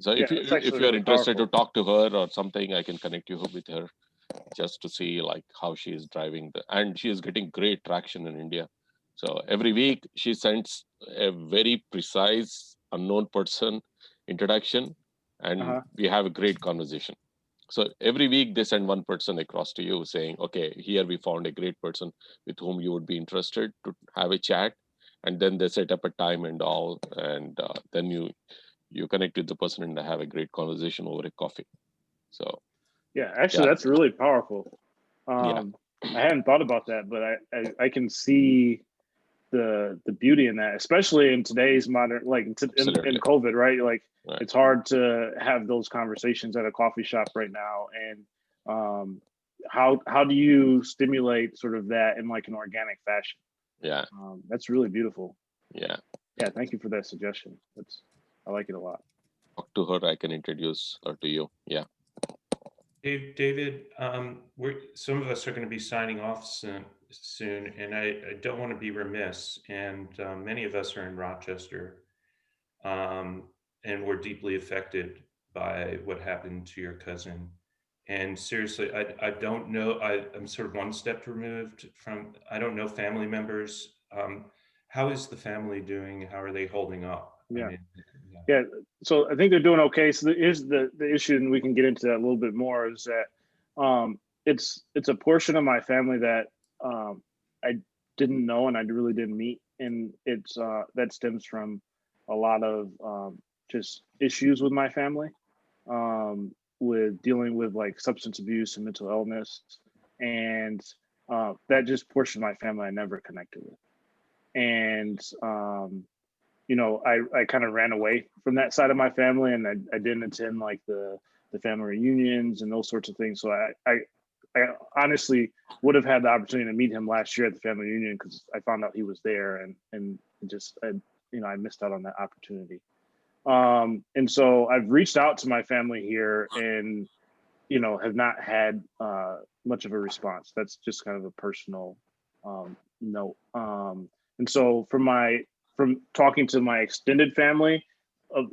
Speaker 7: So if you're
Speaker 1: really
Speaker 7: interested
Speaker 1: powerful.
Speaker 7: to talk to her or something, I can connect you with her just to see like how she is driving and she is getting great traction in India. So every week she sends a very precise unknown person introduction, and we have a great conversation. So every week they send one person across to you saying, okay, here we found a great person with whom you would be interested to have a chat. And then they set up a time and all, and then you connect with the person and have a great conversation over a coffee. So
Speaker 1: actually that's really powerful.
Speaker 7: Yeah.
Speaker 1: I hadn't thought about that, but I can see the beauty in that, especially in today's modern, like in COVID, right? Like it's hard to have those conversations at a coffee shop right now. And how do you stimulate sort of that in like an organic fashion?
Speaker 7: Yeah.
Speaker 1: That's really beautiful.
Speaker 7: Yeah.
Speaker 1: Thank you for that suggestion. I like it a lot.
Speaker 7: Talk to her. I can introduce her to you. Yeah.
Speaker 3: David, some of us are going to be signing off soon, and I don't want to be remiss. And many of us are in Rochester, and we're deeply affected by what happened to your cousin. And seriously, I don't know. I'm sort of one step removed from. I don't know family members. How is the family doing? How are they holding up?
Speaker 1: So I think they're doing okay. So here's the issue, and we can get into that a little bit more, is that it's a portion of my family that I didn't know and I really didn't meet. And it's that stems from a lot of just issues with my family, with dealing with like substance abuse and mental illness. And that just portion of my family I never connected with. And I kind of ran away from that side of my family, and I didn't attend like the family reunions and those sorts of things. So I honestly would have had the opportunity to meet him last year at the family reunion, because I found out he was there, and just I missed out on that opportunity. And so I've reached out to my family here, and have not had much of a response. That's just kind of a personal note. And so from talking to my extended family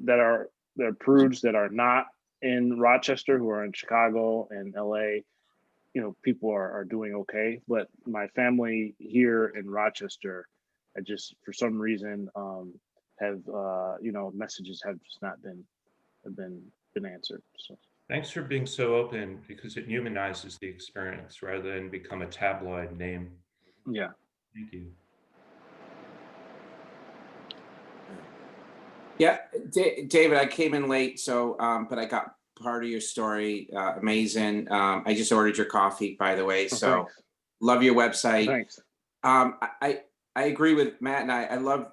Speaker 1: that are prudes that are not in Rochester, who are in Chicago and LA, people are doing okay. But my family here in Rochester, I just, for some reason, have messages have just not been answered. So
Speaker 3: thanks for being so open, because it humanizes the experience rather than become a tabloid name.
Speaker 1: Yeah.
Speaker 3: Thank you.
Speaker 8: Yeah, David, I came in late, so but I got part of your story. Amazing. I just ordered your coffee, by the way. So
Speaker 1: thanks. Love
Speaker 8: your website.
Speaker 1: Thanks.
Speaker 8: I agree with Matt, and I love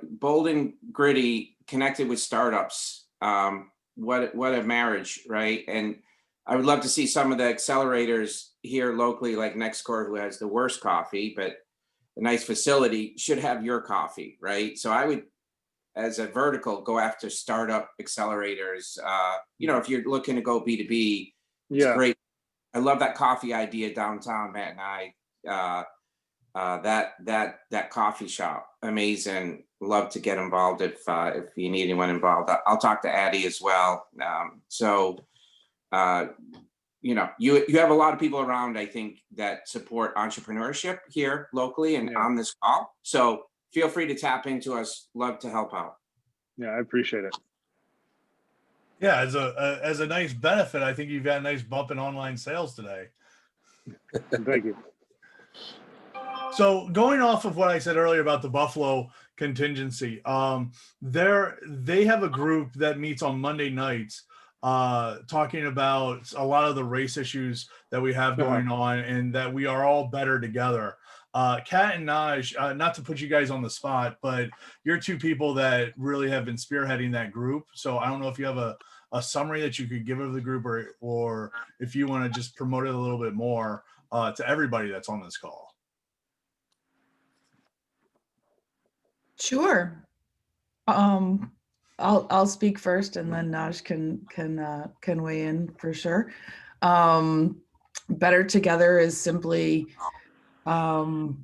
Speaker 8: bold and gritty, connected with startups. What a marriage, right? And I would love to see some of the accelerators here locally, like Nextcore, who has the worst coffee, but a nice facility, should have your coffee, right? So I would, as a vertical, go after startup accelerators. If you're looking to go B2B, it's great. I love that coffee idea downtown, Matt and I. That coffee shop, amazing. Love to get involved if you need anyone involved. I'll talk to Addie as well. You have a lot of people around, I think, that support entrepreneurship here locally and on this call. So feel free to tap into us. Love to help out.
Speaker 1: Yeah, I appreciate it.
Speaker 6: Yeah, as a nice benefit, I think you've got a nice bump in online sales today.
Speaker 1: Thank you.
Speaker 6: So going off of what I said earlier about the Buffalo contingency, they have a group that meets on Monday nights, talking about a lot of the race issues that we have going on, and that we are all better together. Kat and Naj, not to put you guys on the spot, but you're two people that really have been spearheading that group. So I don't know if you have a summary that you could give of the group, or if you want to just promote it a little bit more to everybody that's on this call.
Speaker 11: Sure. I'll speak first, and then Naj can weigh in for sure. Better Together is simply, for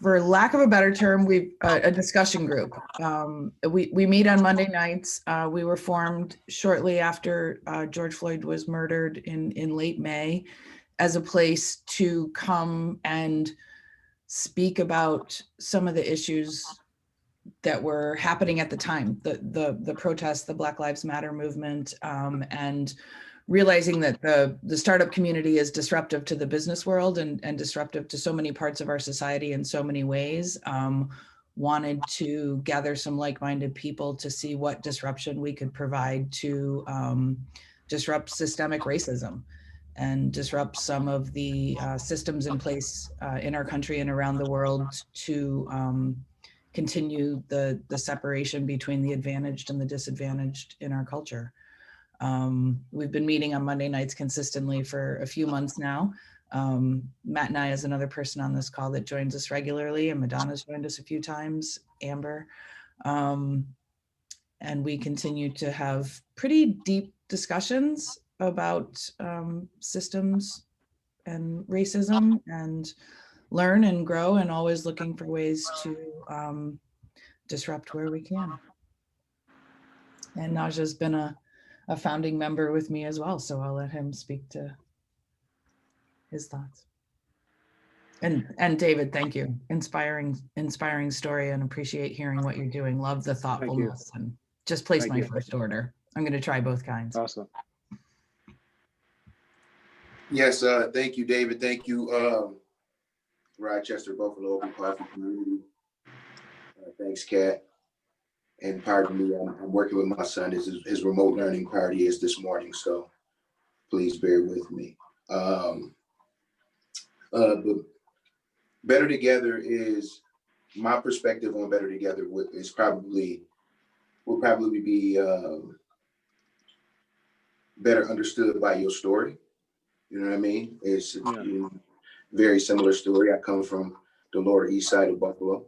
Speaker 11: lack of a better term, we've a discussion group. We meet on Monday nights. We were formed shortly after George Floyd was murdered in late May, as a place to come and speak about some of the issues that were happening at the time, the protests, the Black Lives Matter movement, and realizing that the startup community is disruptive to the business world and disruptive to so many parts of our society in so many ways. Wanted to gather some like-minded people to see what disruption we could provide to disrupt systemic racism and disrupt some of the systems in place in our country and around the world to continue the separation between the advantaged and the disadvantaged in our culture. We've been meeting on Monday nights consistently for a few months now. Matt and I is another person on this call that joins us regularly, and Madonna's joined us a few times, Amber. And we continue to have pretty deep discussions about systems and racism, and learn and grow, and always looking for ways to disrupt where we can. And Naja's been a founding member with me as well, so I'll let him speak to his thoughts. And David, thank you. Inspiring story, and appreciate hearing what you're doing. Love the thoughtfulness, and just placed my first order. I'm going to try both kinds.
Speaker 1: Awesome.
Speaker 12: Yes, thank you, David. Thank you, Rochester, Buffalo Open Coffee Community. Thanks, Kat. And pardon me, I'm working with my son. His remote learning party is this morning, so please bear with me. But Better Together is, my perspective on Better Together is will probably be better understood by your story. You know what I mean? It's a very similar story. I come from the lower east side of Buffalo,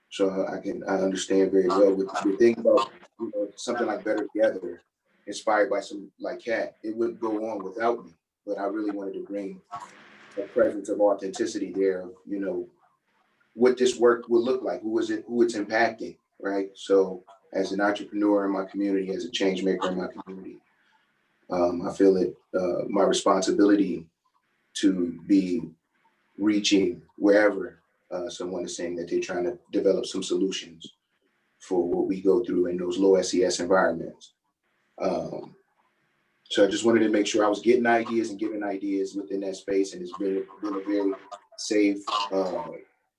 Speaker 12: so I understand very well. With the thing about something like Better Together, inspired by some like Kat, it would go on without me. But I really wanted to bring a presence of authenticity there. What this work would look like, who it's impacting, right? So, as an entrepreneur in my community, as a change maker in my community, I feel it my responsibility to be reaching wherever someone is saying that they're trying to develop some solutions for what we go through in those low SES environments. So I just wanted to make sure I was getting ideas and giving ideas within that space, and it's been a very safe,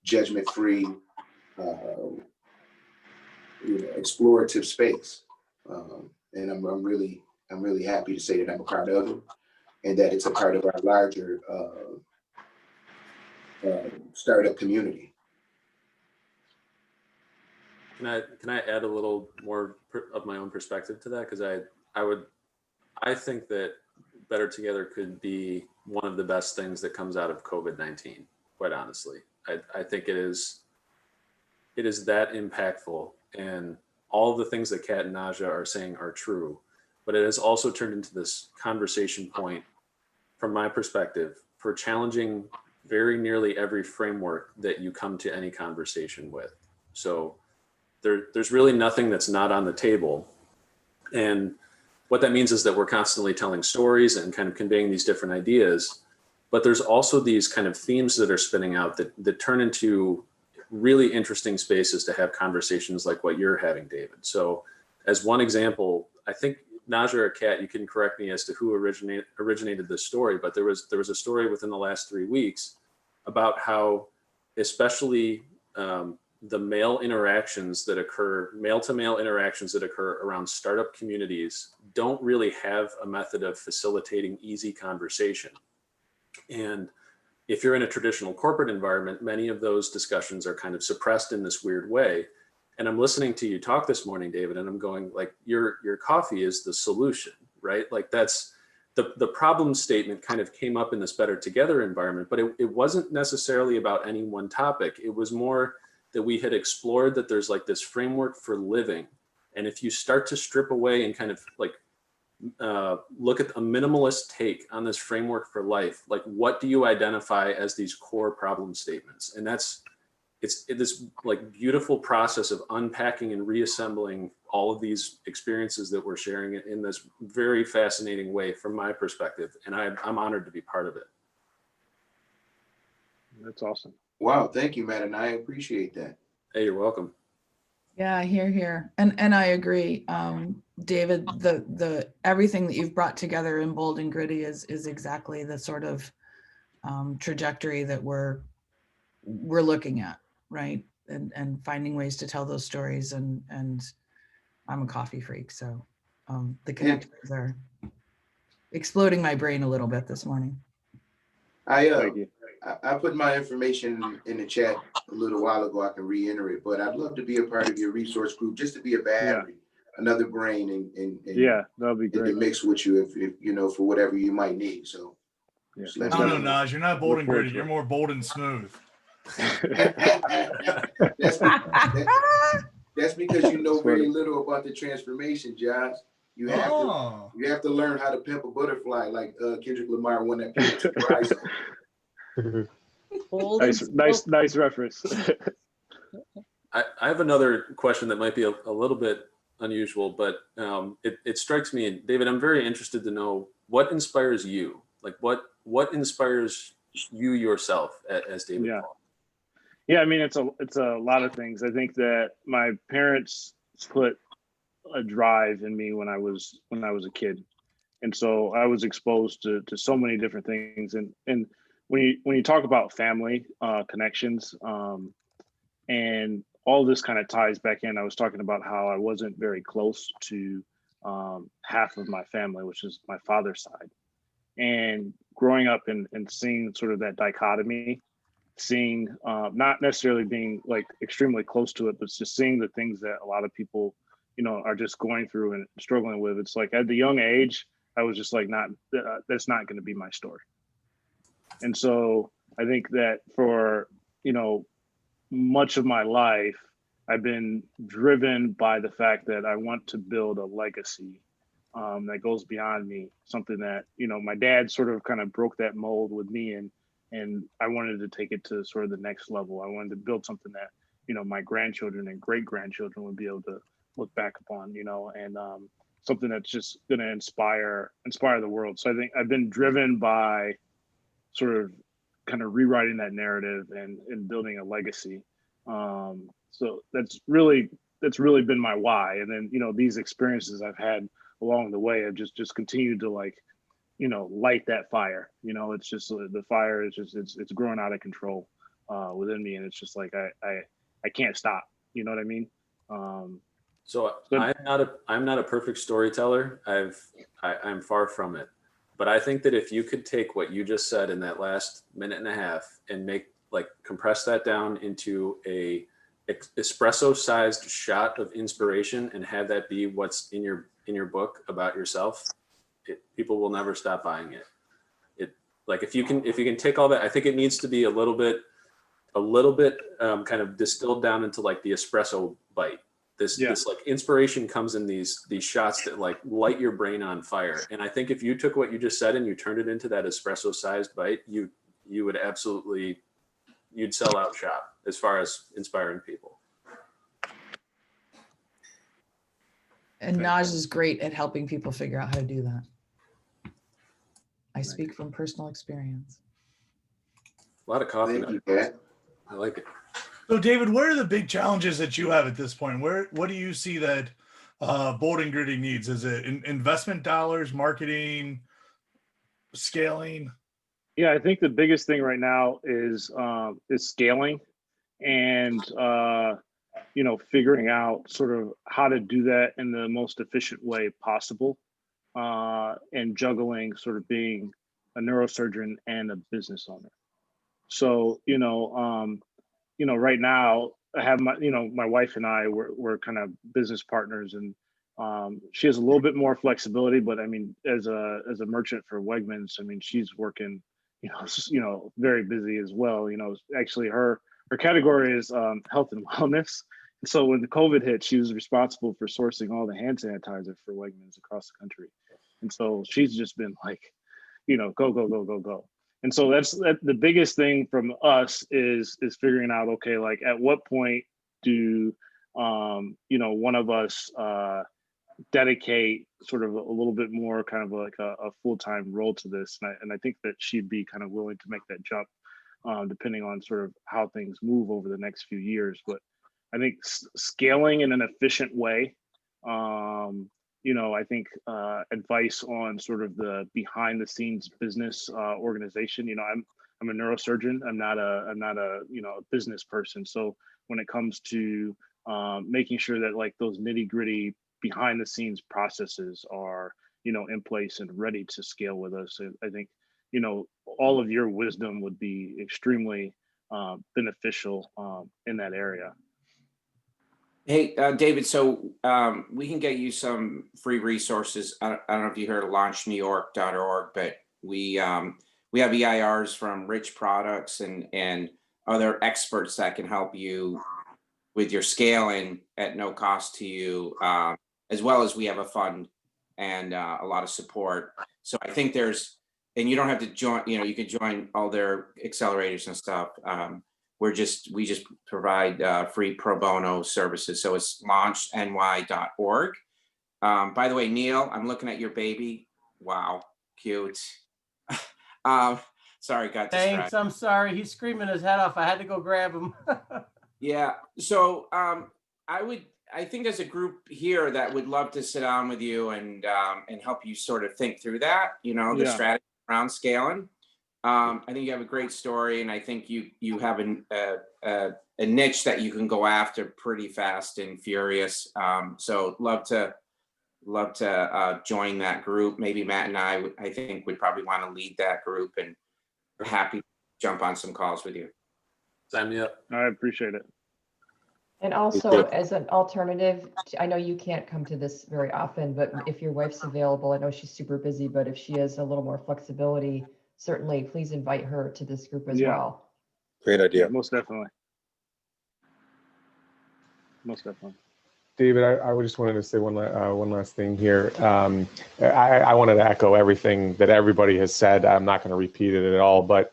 Speaker 12: judgment-free, explorative space. And I'm really happy to say that I'm a part of it, and that it's a part of our larger startup community.
Speaker 2: Can I add a little more of my own perspective to that? Because I think that Better Together could be one of the best things that comes out of COVID-19, quite honestly. I think it is that impactful, and all of the things that Kat and Naja are saying are true, but it has also turned into this conversation point, from my perspective, for challenging very nearly every framework that you come to any conversation with. So there's really nothing that's not on the table. And what that means is that we're constantly telling stories and kind of conveying these different ideas, but there's also these kind of themes that are spinning out that turn into really interesting spaces to have conversations like what you're having, David. So as one example, I think Naja or Kat, you can correct me as to who originated this story, but there was a story within the last 3 weeks about how, especially the male to male interactions that occur around startup communities don't really have a method of facilitating easy conversation. And if you're in a traditional corporate environment, many of those discussions are kind of suppressed in this weird way. And I'm listening to you talk this morning, David, and I'm going like, your coffee is the solution, right? Like that's the problem statement kind of came up in this Better Together environment, but it wasn't necessarily about any one topic. It was more that we had explored that there's like this framework for living. And if you start to strip away and kind of like look at a minimalist take on this framework for life, like what do you identify as these core problem statements? And it's this like beautiful process of unpacking and reassembling all of these experiences that we're sharing in this very fascinating way from my perspective. And I'm honored to be part of it.
Speaker 1: That's awesome.
Speaker 12: Wow, thank you, Matt, and I appreciate that.
Speaker 2: Hey, you're welcome.
Speaker 11: Yeah, here. And I agree. David, the everything that you've brought together in Bold and Gritty is exactly the sort of trajectory that we're looking at, right? And finding ways to tell those stories. And I'm a coffee freak, so the connections are exploding my brain a little bit this morning.
Speaker 1: Thank you.
Speaker 12: I put my information in the chat a little while ago. I can re-enter it, but I'd love to be a part of your resource group, just to be a battery, another brain, and
Speaker 1: yeah, that'll be great.
Speaker 12: In the mix with you, if you know, for whatever you might need. So,
Speaker 6: no, Naj, you're not bold and gritty. You're more bold and smooth.
Speaker 12: That's because you know very little about the transformation, Josh. You have to learn how to pimp a butterfly, like Kendrick Lamar won that Pulitzer Prize.
Speaker 1: nice reference.
Speaker 2: I have another question that might be a little bit unusual, but it strikes me, David, I'm very interested to know what inspires you. Like what inspires you yourself as David Paul?
Speaker 1: Yeah, I mean, it's a lot of things. I think that my parents put a drive in me when I was a kid, and so I was exposed to so many different things. And when you talk about family connections, and all this kind of ties back in. I was talking about how I wasn't very close to half of my family, which is my father's side, and growing up and seeing sort of that dichotomy. Seeing not necessarily being like extremely close to it, but just seeing the things that a lot of people, are just going through and struggling with. It's like at the young age, I was just like, that's not going to be my story. And so I think that for, much of my life, I've been driven by the fact that I want to build a legacy that goes beyond me, something that, my dad sort of kind of broke that mold with me, and I wanted to take it to sort of the next level. I wanted to build something that, my grandchildren and great grandchildren would be able to look back upon, and something that's just going to inspire the world. So I think I've been driven by sort of kind of rewriting that narrative and building a legacy. So that's really been my why. And then, these experiences I've had along the way have just continued to light that fire. It's just the fire is just it's growing out of control within me, and it's just like I can't stop. You know what I mean?
Speaker 2: So I'm not a perfect storyteller. I'm far from it. But I think that if you could take what you just said in that last minute and a half and compress that down into a espresso sized shot of inspiration and have that be what's in your book about yourself, people will never stop buying it. If you can take all that, I think it needs to be a little bit kind of distilled down into like the espresso bite. This inspiration comes in these shots that light your brain on fire. And I think if you took what you just said and you turned it into that espresso sized bite, you would you'd sell out shop as far as inspiring people.
Speaker 11: And Naj is great at helping people figure out how to do that. I speak from personal experience.
Speaker 2: A lot of coffee.
Speaker 12: Thank you, Pat.
Speaker 2: I like it.
Speaker 6: So David, what are the big challenges that you have at this point? What do you see that Bold and Gritty needs? Is it investment dollars, marketing, scaling?
Speaker 1: Yeah, I think the biggest thing right now is scaling and figuring out sort of how to do that in the most efficient way possible, and juggling sort of being a neurosurgeon and a business owner. So, right now I have my wife and I, we're kind of business partners, and she has a little bit more flexibility, but I mean, as a merchant for Wegmans, I mean, she's working, very busy as well. Actually her category is health and wellness. And so when the COVID hit, she was responsible for sourcing all the hand sanitizer for Wegmans across the country. And so she's just been like, go, go, go, go, go. And so that's the biggest thing from us is figuring out, okay, like at what point do one of us dedicate sort of a little bit more kind of like a full-time role to this, and I think that she'd be kind of willing to make that jump, depending on sort of how things move over the next few years. But I think scaling in an efficient way, I think advice on sort of the behind the scenes business organization. I'm a neurosurgeon. I'm not a a business person. So when it comes to making sure that like those nitty gritty behind the scenes processes are in place and ready to scale with us, I think all of your wisdom would be extremely beneficial in that area.
Speaker 8: Hey, David, so we can get you some free resources. I don't know if you heard of launchnewyork.org, but we have EIRs from Rich Products and other experts that can help you with your scaling at no cost to you, as well as we have a fund and a lot of support. So I think and you don't have to join, you can join all their accelerators and stuff. We just provide free pro bono services. So it's launchny.org. By the way, Neil, I'm looking at your baby. Wow, cute. Sorry, got distracted.
Speaker 13: Thanks, I'm sorry. He's screaming his head off. I had to go grab him.
Speaker 8: Yeah, so I think there's a group here that would love to sit down with you and help you sort of think through that, the strategy around scaling. I think you have a great story, and I think you have a niche that you can go after pretty fast and furious. So love to join that group. Maybe Matt and I think would probably want to lead that group, and happy to jump on some calls with you.
Speaker 2: Sign me up.
Speaker 1: I appreciate it.
Speaker 4: And also, as an alternative, I know you can't come to this very often, but if your wife's available, I know she's super busy, but if she has a little more flexibility, certainly please invite her to this group as well.
Speaker 7: Great idea.
Speaker 1: Yeah, most definitely. Most definitely.
Speaker 14: David, I just wanted to say one last thing here. I wanted to echo everything that everybody has said. I'm not going to repeat it at all, but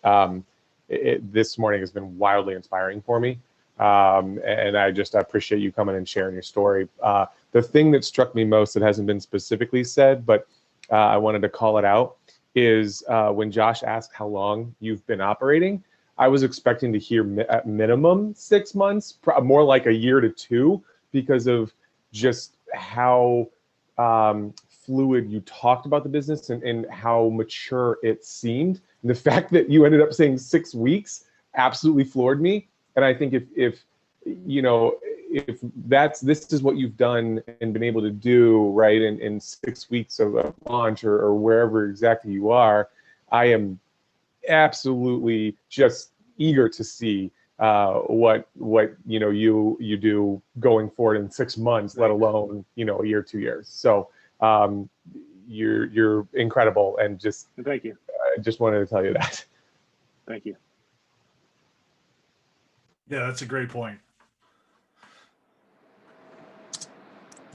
Speaker 14: this morning has been wildly inspiring for me. And I appreciate you coming and sharing your story. The thing that struck me most that hasn't been specifically said, but I wanted to call it out, is when Josh asked how long you've been operating, I was expecting to hear at minimum 6 months, more like a year to 2, because of just how fluid you talked about the business and how mature it seemed. And the fact that you ended up saying 6 weeks absolutely floored me. And I think if this is what you've done and been able to do right in 6 weeks of a launch or wherever exactly you are, I am absolutely just eager to see what you do going forward in 6 months, let alone a year, 2 years. So you're incredible, and
Speaker 1: thank you.
Speaker 14: I just wanted to tell you that.
Speaker 1: Thank you.
Speaker 6: Yeah, that's a great point.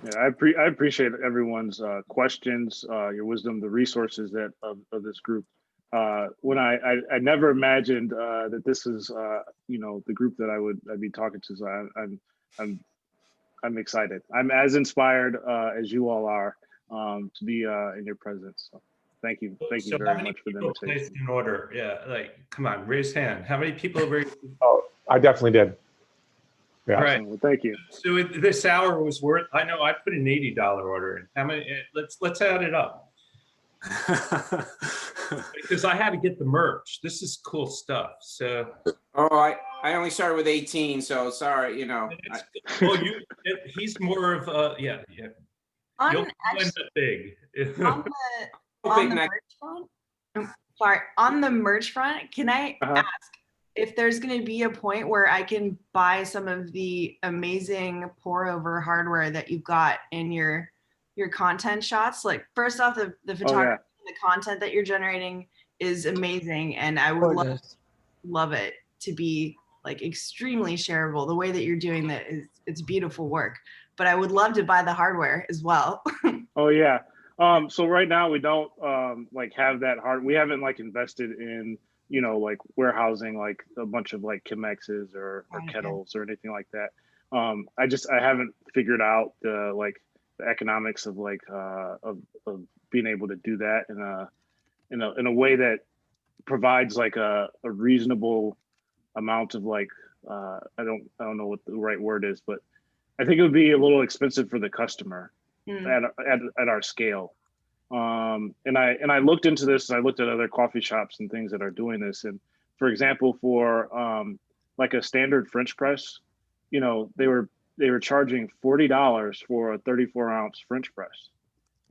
Speaker 1: Yeah, I appreciate everyone's questions, your wisdom, the resources of this group. When I never imagined that this is the group that I'd be talking to. So I'm excited. I'm as inspired as you all are to be in your presence. So thank you very much for the invitation.
Speaker 3: In order, yeah. Come on, raise hand. How many people raised?
Speaker 14: Oh, I definitely did. Yeah.
Speaker 3: All right.
Speaker 1: Well, thank you.
Speaker 3: So this hour was worth. I know I put an $80 order in. How many? Let's add it up. Because I had to get the merch. This is cool stuff. So.
Speaker 8: Oh, I only started with 18, so sorry.
Speaker 3: He's more of yeah. You'll end up big.
Speaker 15: On the merch front, can I ask? if there's going to be a point where I can buy some of the amazing pour over hardware that you've got in your content shots. Like first off, the photography, the content that you're generating is amazing, and I would love it to be like extremely shareable. The way that you're doing that it's beautiful work, but I would love to buy the hardware as well.
Speaker 1: Oh yeah. So right now we don't like have that we haven't like invested in, you know, like warehousing like a bunch of like Chemexes or kettles or anything like that. I haven't figured out the economics of like of being able to do that in a way that provides like a reasonable amount of like I don't know what the right word is, but I think it would be a little expensive for the customer at our scale. And I looked into this. I looked at other coffee shops and things that are doing this. And for example, for like a standard French press, you know, they were charging $40 for a 34-ounce French press.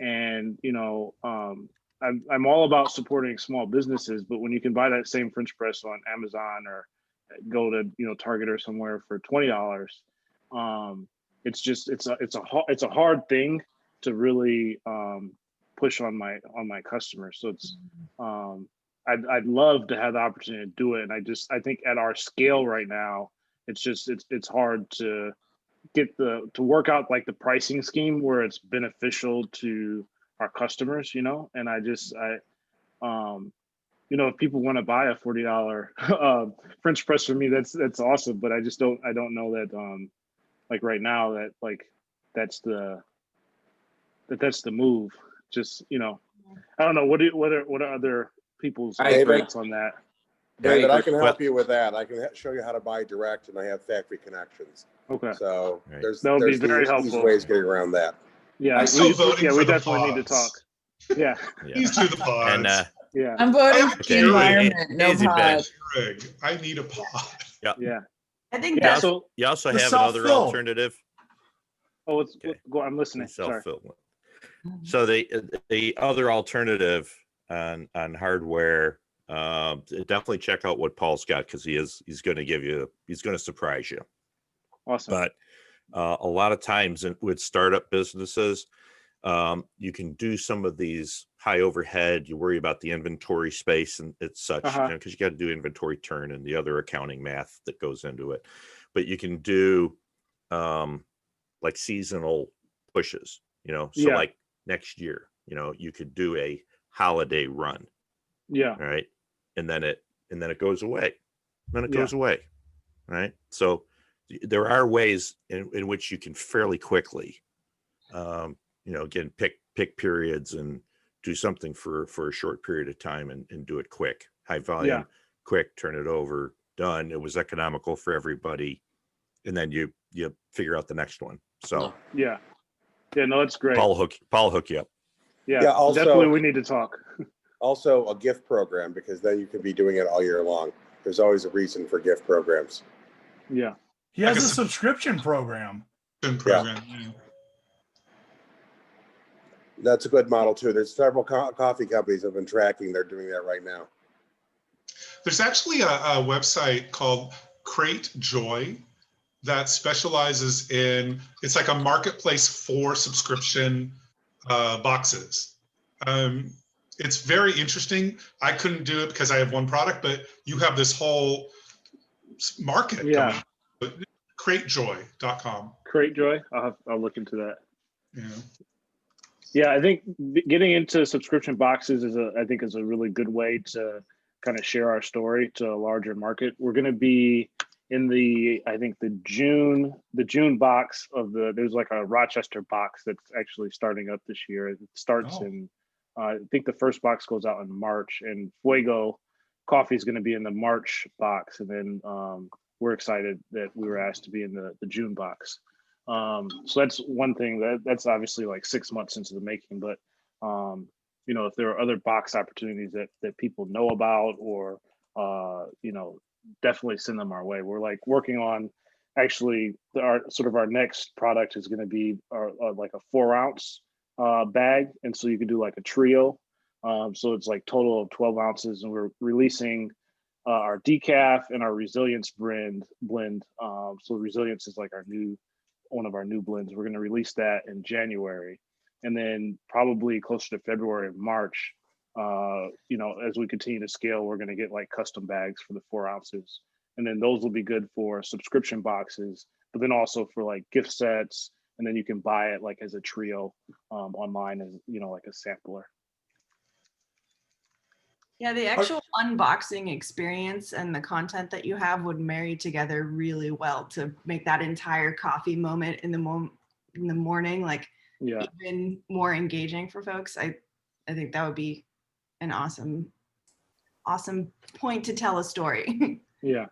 Speaker 1: And you know, I'm all about supporting small businesses, but when you can buy that same French press on Amazon or go to, you know, Target or somewhere for $20, it's a hard thing to really push on my customers. So it's I'd love to have the opportunity to do it, and I think at our scale right now, it's hard to get to work out like the pricing scheme where it's beneficial to our customers, you know. And you know, if people want to buy a $40 French press from me, that's awesome. But I don't know that like right now that like that's the move. Just, you know, I don't know. What are other people's thoughts on that?
Speaker 16: David, I can help you with that. I can show you how to buy direct, and I have factory connections.
Speaker 1: Okay.
Speaker 16: So there's
Speaker 1: be very
Speaker 16: easy ways getting around that.
Speaker 1: Yeah, we definitely need to talk. Yeah.
Speaker 5: Please do the pods.
Speaker 1: And yeah.
Speaker 11: I'm voting for the environment. No pod.
Speaker 5: I need a pod.
Speaker 17: Yeah.
Speaker 1: Yeah.
Speaker 15: I think
Speaker 17: you also have another alternative.
Speaker 1: Oh, go. I'm listening.
Speaker 17: Self-fill. So the other alternative on hardware, definitely check out what Paul's got, because he's going to surprise you.
Speaker 1: Awesome.
Speaker 17: But a lot of times with startup businesses, you can do some of these high overhead. You worry about the inventory space and it's such, because you got to do inventory turn and the other accounting math that goes into it. But you can do like seasonal pushes, you know. So like next year, you know, you could do a holiday run.
Speaker 1: Yeah.
Speaker 17: Right. And then it goes away. Then it goes away. Right. So there are ways in which you can fairly quickly, you know, again, pick periods and do something for a short period of time and do it quick, high volume, quick, turn it over, done. It was economical for everybody. And then you figure out the next one. So
Speaker 1: yeah, no, that's great.
Speaker 17: Paul hook you up.
Speaker 1: Yeah, also, definitely we need to talk.
Speaker 16: Also a gift program, because then you could be doing it all year long. There's always a reason for gift programs.
Speaker 1: Yeah.
Speaker 6: He has a subscription program.
Speaker 16: Yeah. That's a good model too. There's several coffee companies that have been tracking. They're doing that right now.
Speaker 5: There's actually a website called Crate Joy that specializes in, it's like a marketplace for subscription boxes. It's very interesting. I couldn't do it because I have one product, but you have this whole market.
Speaker 1: Yeah.
Speaker 5: Cratejoy.com.
Speaker 1: Cratejoy. I'll look into that.
Speaker 5: Yeah.
Speaker 1: Yeah, I think getting into subscription boxes is a really good way to kind of share our story to a larger market. We're going to be in the June box of there's like a Rochester box that's actually starting up this year. It starts in I think the first box goes out in March, and Fuego Coffee is going to be in the March box, and then we're excited that we were asked to be in the June box. So that's one thing that's obviously like 6 months into the making, but you know, if there are other box opportunities that people know about, or you know, definitely send them our way. We're like working on actually our next product is going to be like a 4-ounce bag, and so you can do like a trio. So it's like total of 12 ounces, and we're releasing our decaf and our resilience blend. So resilience is like one of our new blends. We're going to release that in January, and then probably closer to February and March. As we continue to scale, we're going to get like custom bags for the 4 ounces, and then those will be good for subscription boxes, but then also for like gift sets, and then you can buy it like as a trio online as like a sampler.
Speaker 15: Yeah, the actual unboxing experience and the content that you have would marry together really well to make that entire coffee moment in the morning like even more engaging for folks. I think that would be an awesome point to tell a story.
Speaker 1: Yeah.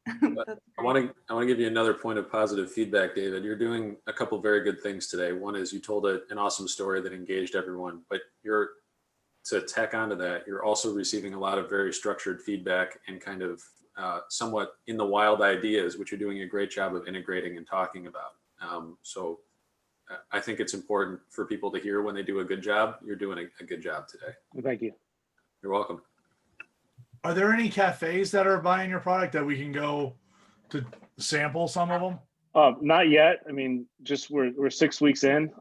Speaker 2: I want to give you another point of positive feedback, David. You're doing a couple very good things today. One is you told an awesome story that engaged everyone, but to tack onto that, you're also receiving a lot of very structured feedback and kind of somewhat in the wild ideas, which you're doing a great job of integrating and talking about. So I think it's important for people to hear when they do a good job. You're doing a good job today.
Speaker 1: Thank you.
Speaker 2: You're welcome.
Speaker 6: Are there any cafes that are buying your product that we can go to sample some of them?
Speaker 1: Not yet. I mean, just we're 6 weeks in.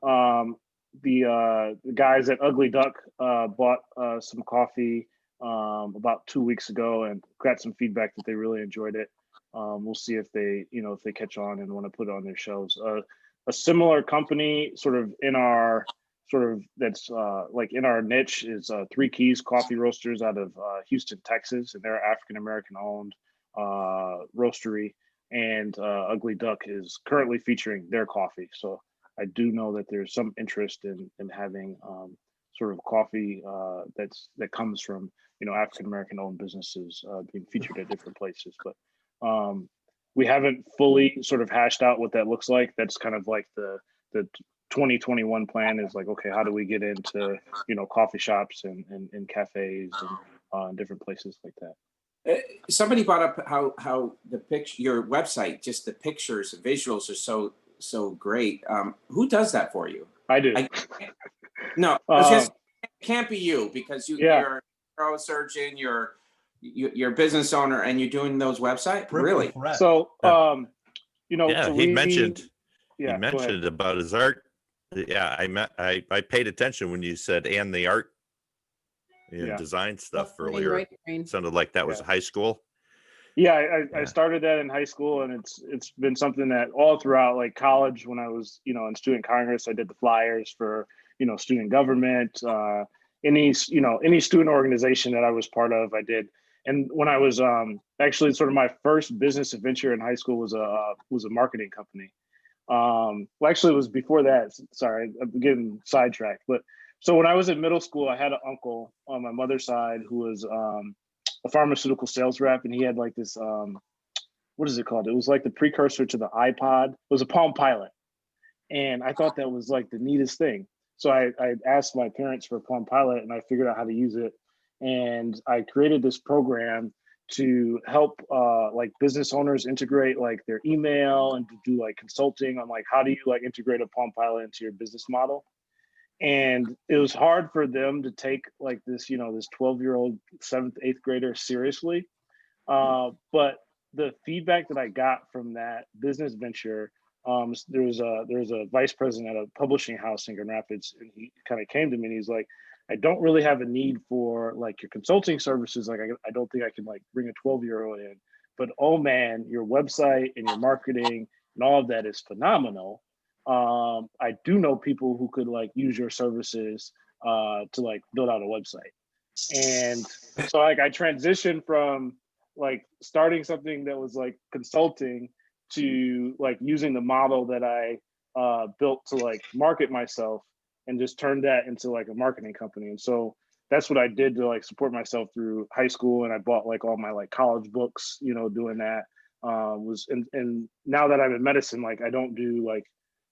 Speaker 1: The guys at Ugly Duck bought some coffee about 2 weeks ago and got some feedback that they really enjoyed it. We'll see if they catch on and want to put it on their shelves. A similar company sort of in our that's like in our niche is Three Keys Coffee Roasters out of Houston, Texas, and they're African American owned roastery. And Ugly Duck is currently featuring their coffee. So I do know that there's some interest in having sort of coffee that comes from African American owned businesses being featured at different places. But we haven't fully sort of hashed out what that looks like. That's kind of like the 2021 plan is like, okay, how do we get into coffee shops and cafes and different places like that.
Speaker 8: Somebody brought up how the picture, your website, just the pictures, the visuals are so great. Who does that for you?
Speaker 1: I do.
Speaker 8: No, it can't be you because you're a neurosurgeon, you're a business owner, and you're doing those websites. Really?
Speaker 1: So,
Speaker 17: he mentioned about his art. Yeah, I paid attention when you said and the art design stuff earlier.
Speaker 11: Right.
Speaker 17: Sounded like that was high school.
Speaker 1: Yeah, I started that in high school, and it's been something that all throughout like college when I was in student congress, I did the flyers for student government, any student organization that I was part of, I did. And when I was actually sort of my first business adventure in high school was a marketing company. Well, actually, it was before that. Sorry, I'm getting sidetracked. But so when I was in middle school, I had an uncle on my mother's side who was a pharmaceutical sales rep, and he had like this what is it called? It was like the precursor to the iPod. It was a Palm Pilot, and I thought that was like the neatest thing. So I asked my parents for a Palm Pilot, and I figured out how to use it, and I created this program to help like business owners integrate like their email and to do like consulting on like how do you like integrate a Palm Pilot into your business model. And it was hard for them to take like this, this 12-year-old 7th, 8th grader seriously. But the feedback that I got from that business venture, there was a vice president at a publishing house in Grand Rapids, and he kind of came to me and he's like, I don't really have a need for like your consulting services. Like, I don't think I can like bring a 12-year-old in, but oh man, your website and your marketing and all of that is phenomenal. I do know people who could like use your services to like build out a website. And so like I transitioned from like starting something that was like consulting to like using the model that I built to like market myself, and just turned that into like a marketing company. And so that's what I did to like support myself through high school. And I bought like all my like college books, doing that. And now that I'm in medicine, like I don't do like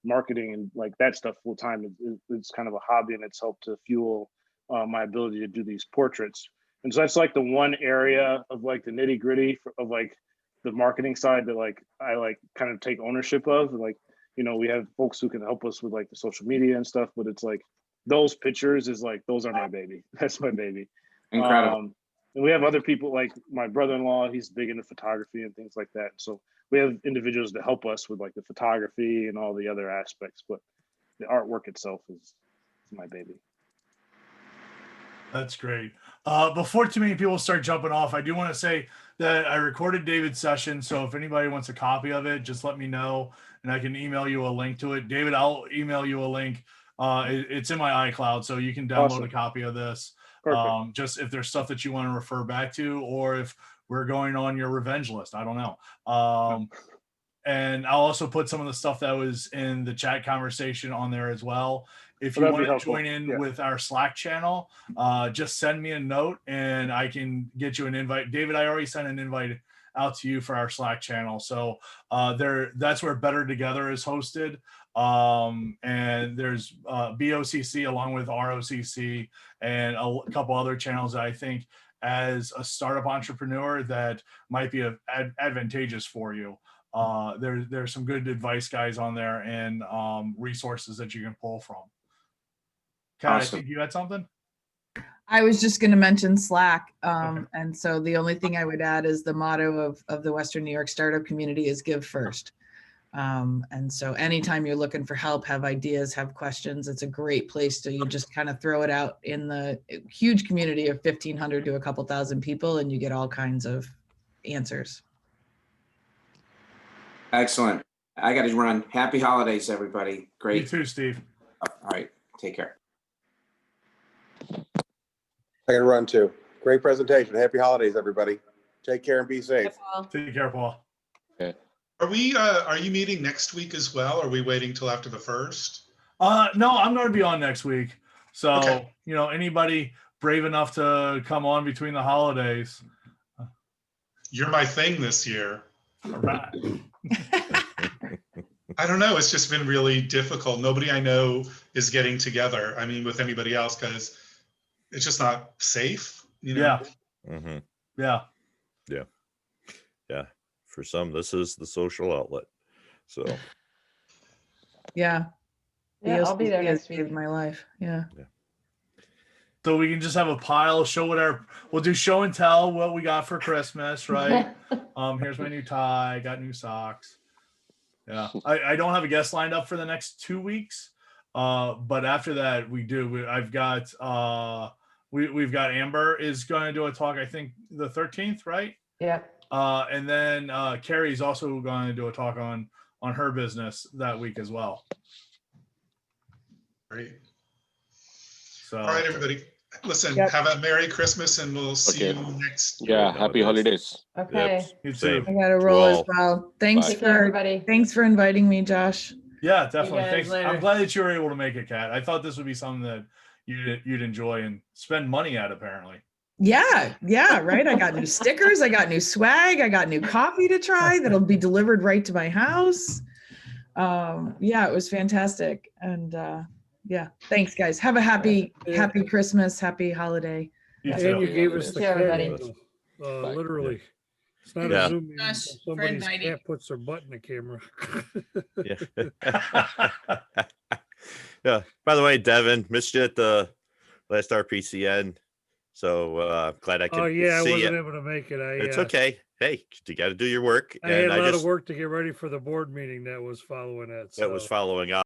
Speaker 1: marketing and like that stuff full time. It's kind of a hobby, and it's helped to fuel my ability to do these portraits. And so that's like the one area of like the nitty gritty of like the marketing side that like I like kind of take ownership of. Like, we have folks who can help us with like the social media and stuff, but it's like those pictures is like, those are my baby. That's my baby.
Speaker 8: Incredible.
Speaker 1: And we have other people like my brother-in-law, he's big into photography and things like that. So we have individuals to help us with like the photography and all the other aspects, but the artwork itself is my baby.
Speaker 6: That's great. Before too many people start jumping off, I do want to say that I recorded David's session. So if anybody wants a copy of it, just let me know and I can email you a link to it. David, I'll email you a link. It's in my iCloud, so you can download
Speaker 1: Awesome.
Speaker 6: a copy of this.
Speaker 1: Perfect.
Speaker 6: Just if there's stuff that you want to refer back to, or if we're going on your revenge list, I don't know. And I'll also put some of the stuff that was in the chat conversation on there as well. If you want to join in with our Slack channel, just send me a note and I can get you an invite. David, I already sent an invite out to you for our Slack channel. So that's where Better Together is hosted. And there's BOCC along with ROCC and a couple other channels that I think as a startup entrepreneur that might be advantageous for you. There's some good advice guys on there and resources that you can pull from. Kat,
Speaker 8: Awesome.
Speaker 6: I think you had something?
Speaker 11: I was just going to mention Slack. And so the only thing I would add is the motto of the Western New York startup community is give first. And so anytime you're looking for help, have ideas, have questions, it's a great place to, you just kind of throw it out in the huge community of 1,500 to a couple thousand people and you get all kinds of answers.
Speaker 8: Excellent. I got to run. Happy holidays, everybody. Great.
Speaker 6: You too, Steve.
Speaker 8: All right. Take care.
Speaker 16: I gotta run too. Great presentation. Happy holidays, everybody. Take care and be safe.
Speaker 6: Take care, Paul.
Speaker 7: Okay.
Speaker 5: Are you meeting next week as well? Or are we waiting till after the 1st?
Speaker 6: No, I'm going to be on next week. So,
Speaker 5: Okay.
Speaker 6: you know, anybody brave enough to come on between the holidays.
Speaker 5: You're my thing this year.
Speaker 6: All right.
Speaker 5: I don't know. It's just been really difficult. Nobody I know is getting together. I mean, with anybody else, because it's just not safe. You know?
Speaker 6: Yeah.
Speaker 17: Mm-hmm.
Speaker 6: Yeah.
Speaker 17: Yeah. Yeah. For some, this is the social outlet. So.
Speaker 11: Yeah.
Speaker 4: Yeah, I'll be there
Speaker 11: BOCC has
Speaker 4: next week.
Speaker 11: saved my life. Yeah.
Speaker 6: So we can just have a pile, show we'll do show and tell what we got for Christmas, right? Here's my new tie, got new socks. Yeah. I don't have a guest lined up for the next 2 weeks. But after that we do. I've got we've got Amber is going to do a talk, I think the 13th, right?
Speaker 4: Yeah.
Speaker 6: And then Carrie's also going to do a talk on her business that week as well.
Speaker 5: Great.
Speaker 6: So
Speaker 5: all right, everybody. Listen,
Speaker 11: Yep.
Speaker 5: have a Merry Christmas and we'll see you next year.
Speaker 7: Yeah, happy holidays.
Speaker 4: Okay.
Speaker 17: Yep.
Speaker 6: you
Speaker 17: Same.
Speaker 6: too.
Speaker 11: I got to roll as
Speaker 17: Well,
Speaker 11: well. Thanks
Speaker 7: bye.
Speaker 4: Take care, everybody.
Speaker 11: Thanks for inviting me, Josh.
Speaker 6: Yeah, definitely.
Speaker 13: guys
Speaker 6: Thanks.
Speaker 13: later.
Speaker 6: I'm glad that you were able to make it, Kat. I thought this would be something that you'd enjoy and spend money at, apparently.
Speaker 11: Yeah, right. I got new stickers, I got new swag, I got new coffee to try that'll be delivered right to my house. Yeah, it was fantastic. And yeah, thanks guys. Have a happy Christmas, happy holiday.
Speaker 6: You
Speaker 18: And
Speaker 6: too.
Speaker 18: you gave us the
Speaker 4: Yeah, everybody.
Speaker 18: camera,
Speaker 7: Bye.
Speaker 18: literally. It's not
Speaker 17: Yeah.
Speaker 18: a Zoom meeting.
Speaker 10: Josh,
Speaker 18: so
Speaker 10: for
Speaker 18: Somebody's
Speaker 10: inviting.
Speaker 18: cat puts their butt in the camera.
Speaker 17: Yeah. Yeah. By the way, Devin, missed you at the last RPCN. So glad I could
Speaker 18: Oh yeah, I
Speaker 17: see
Speaker 18: wasn't
Speaker 17: you.
Speaker 18: able to make it.
Speaker 17: It's okay. Hey, you got to do your work.
Speaker 18: I had
Speaker 17: And
Speaker 18: a lot
Speaker 17: just
Speaker 18: of work to get ready for the board meeting that was following it.
Speaker 17: that was
Speaker 18: so.
Speaker 17: following up.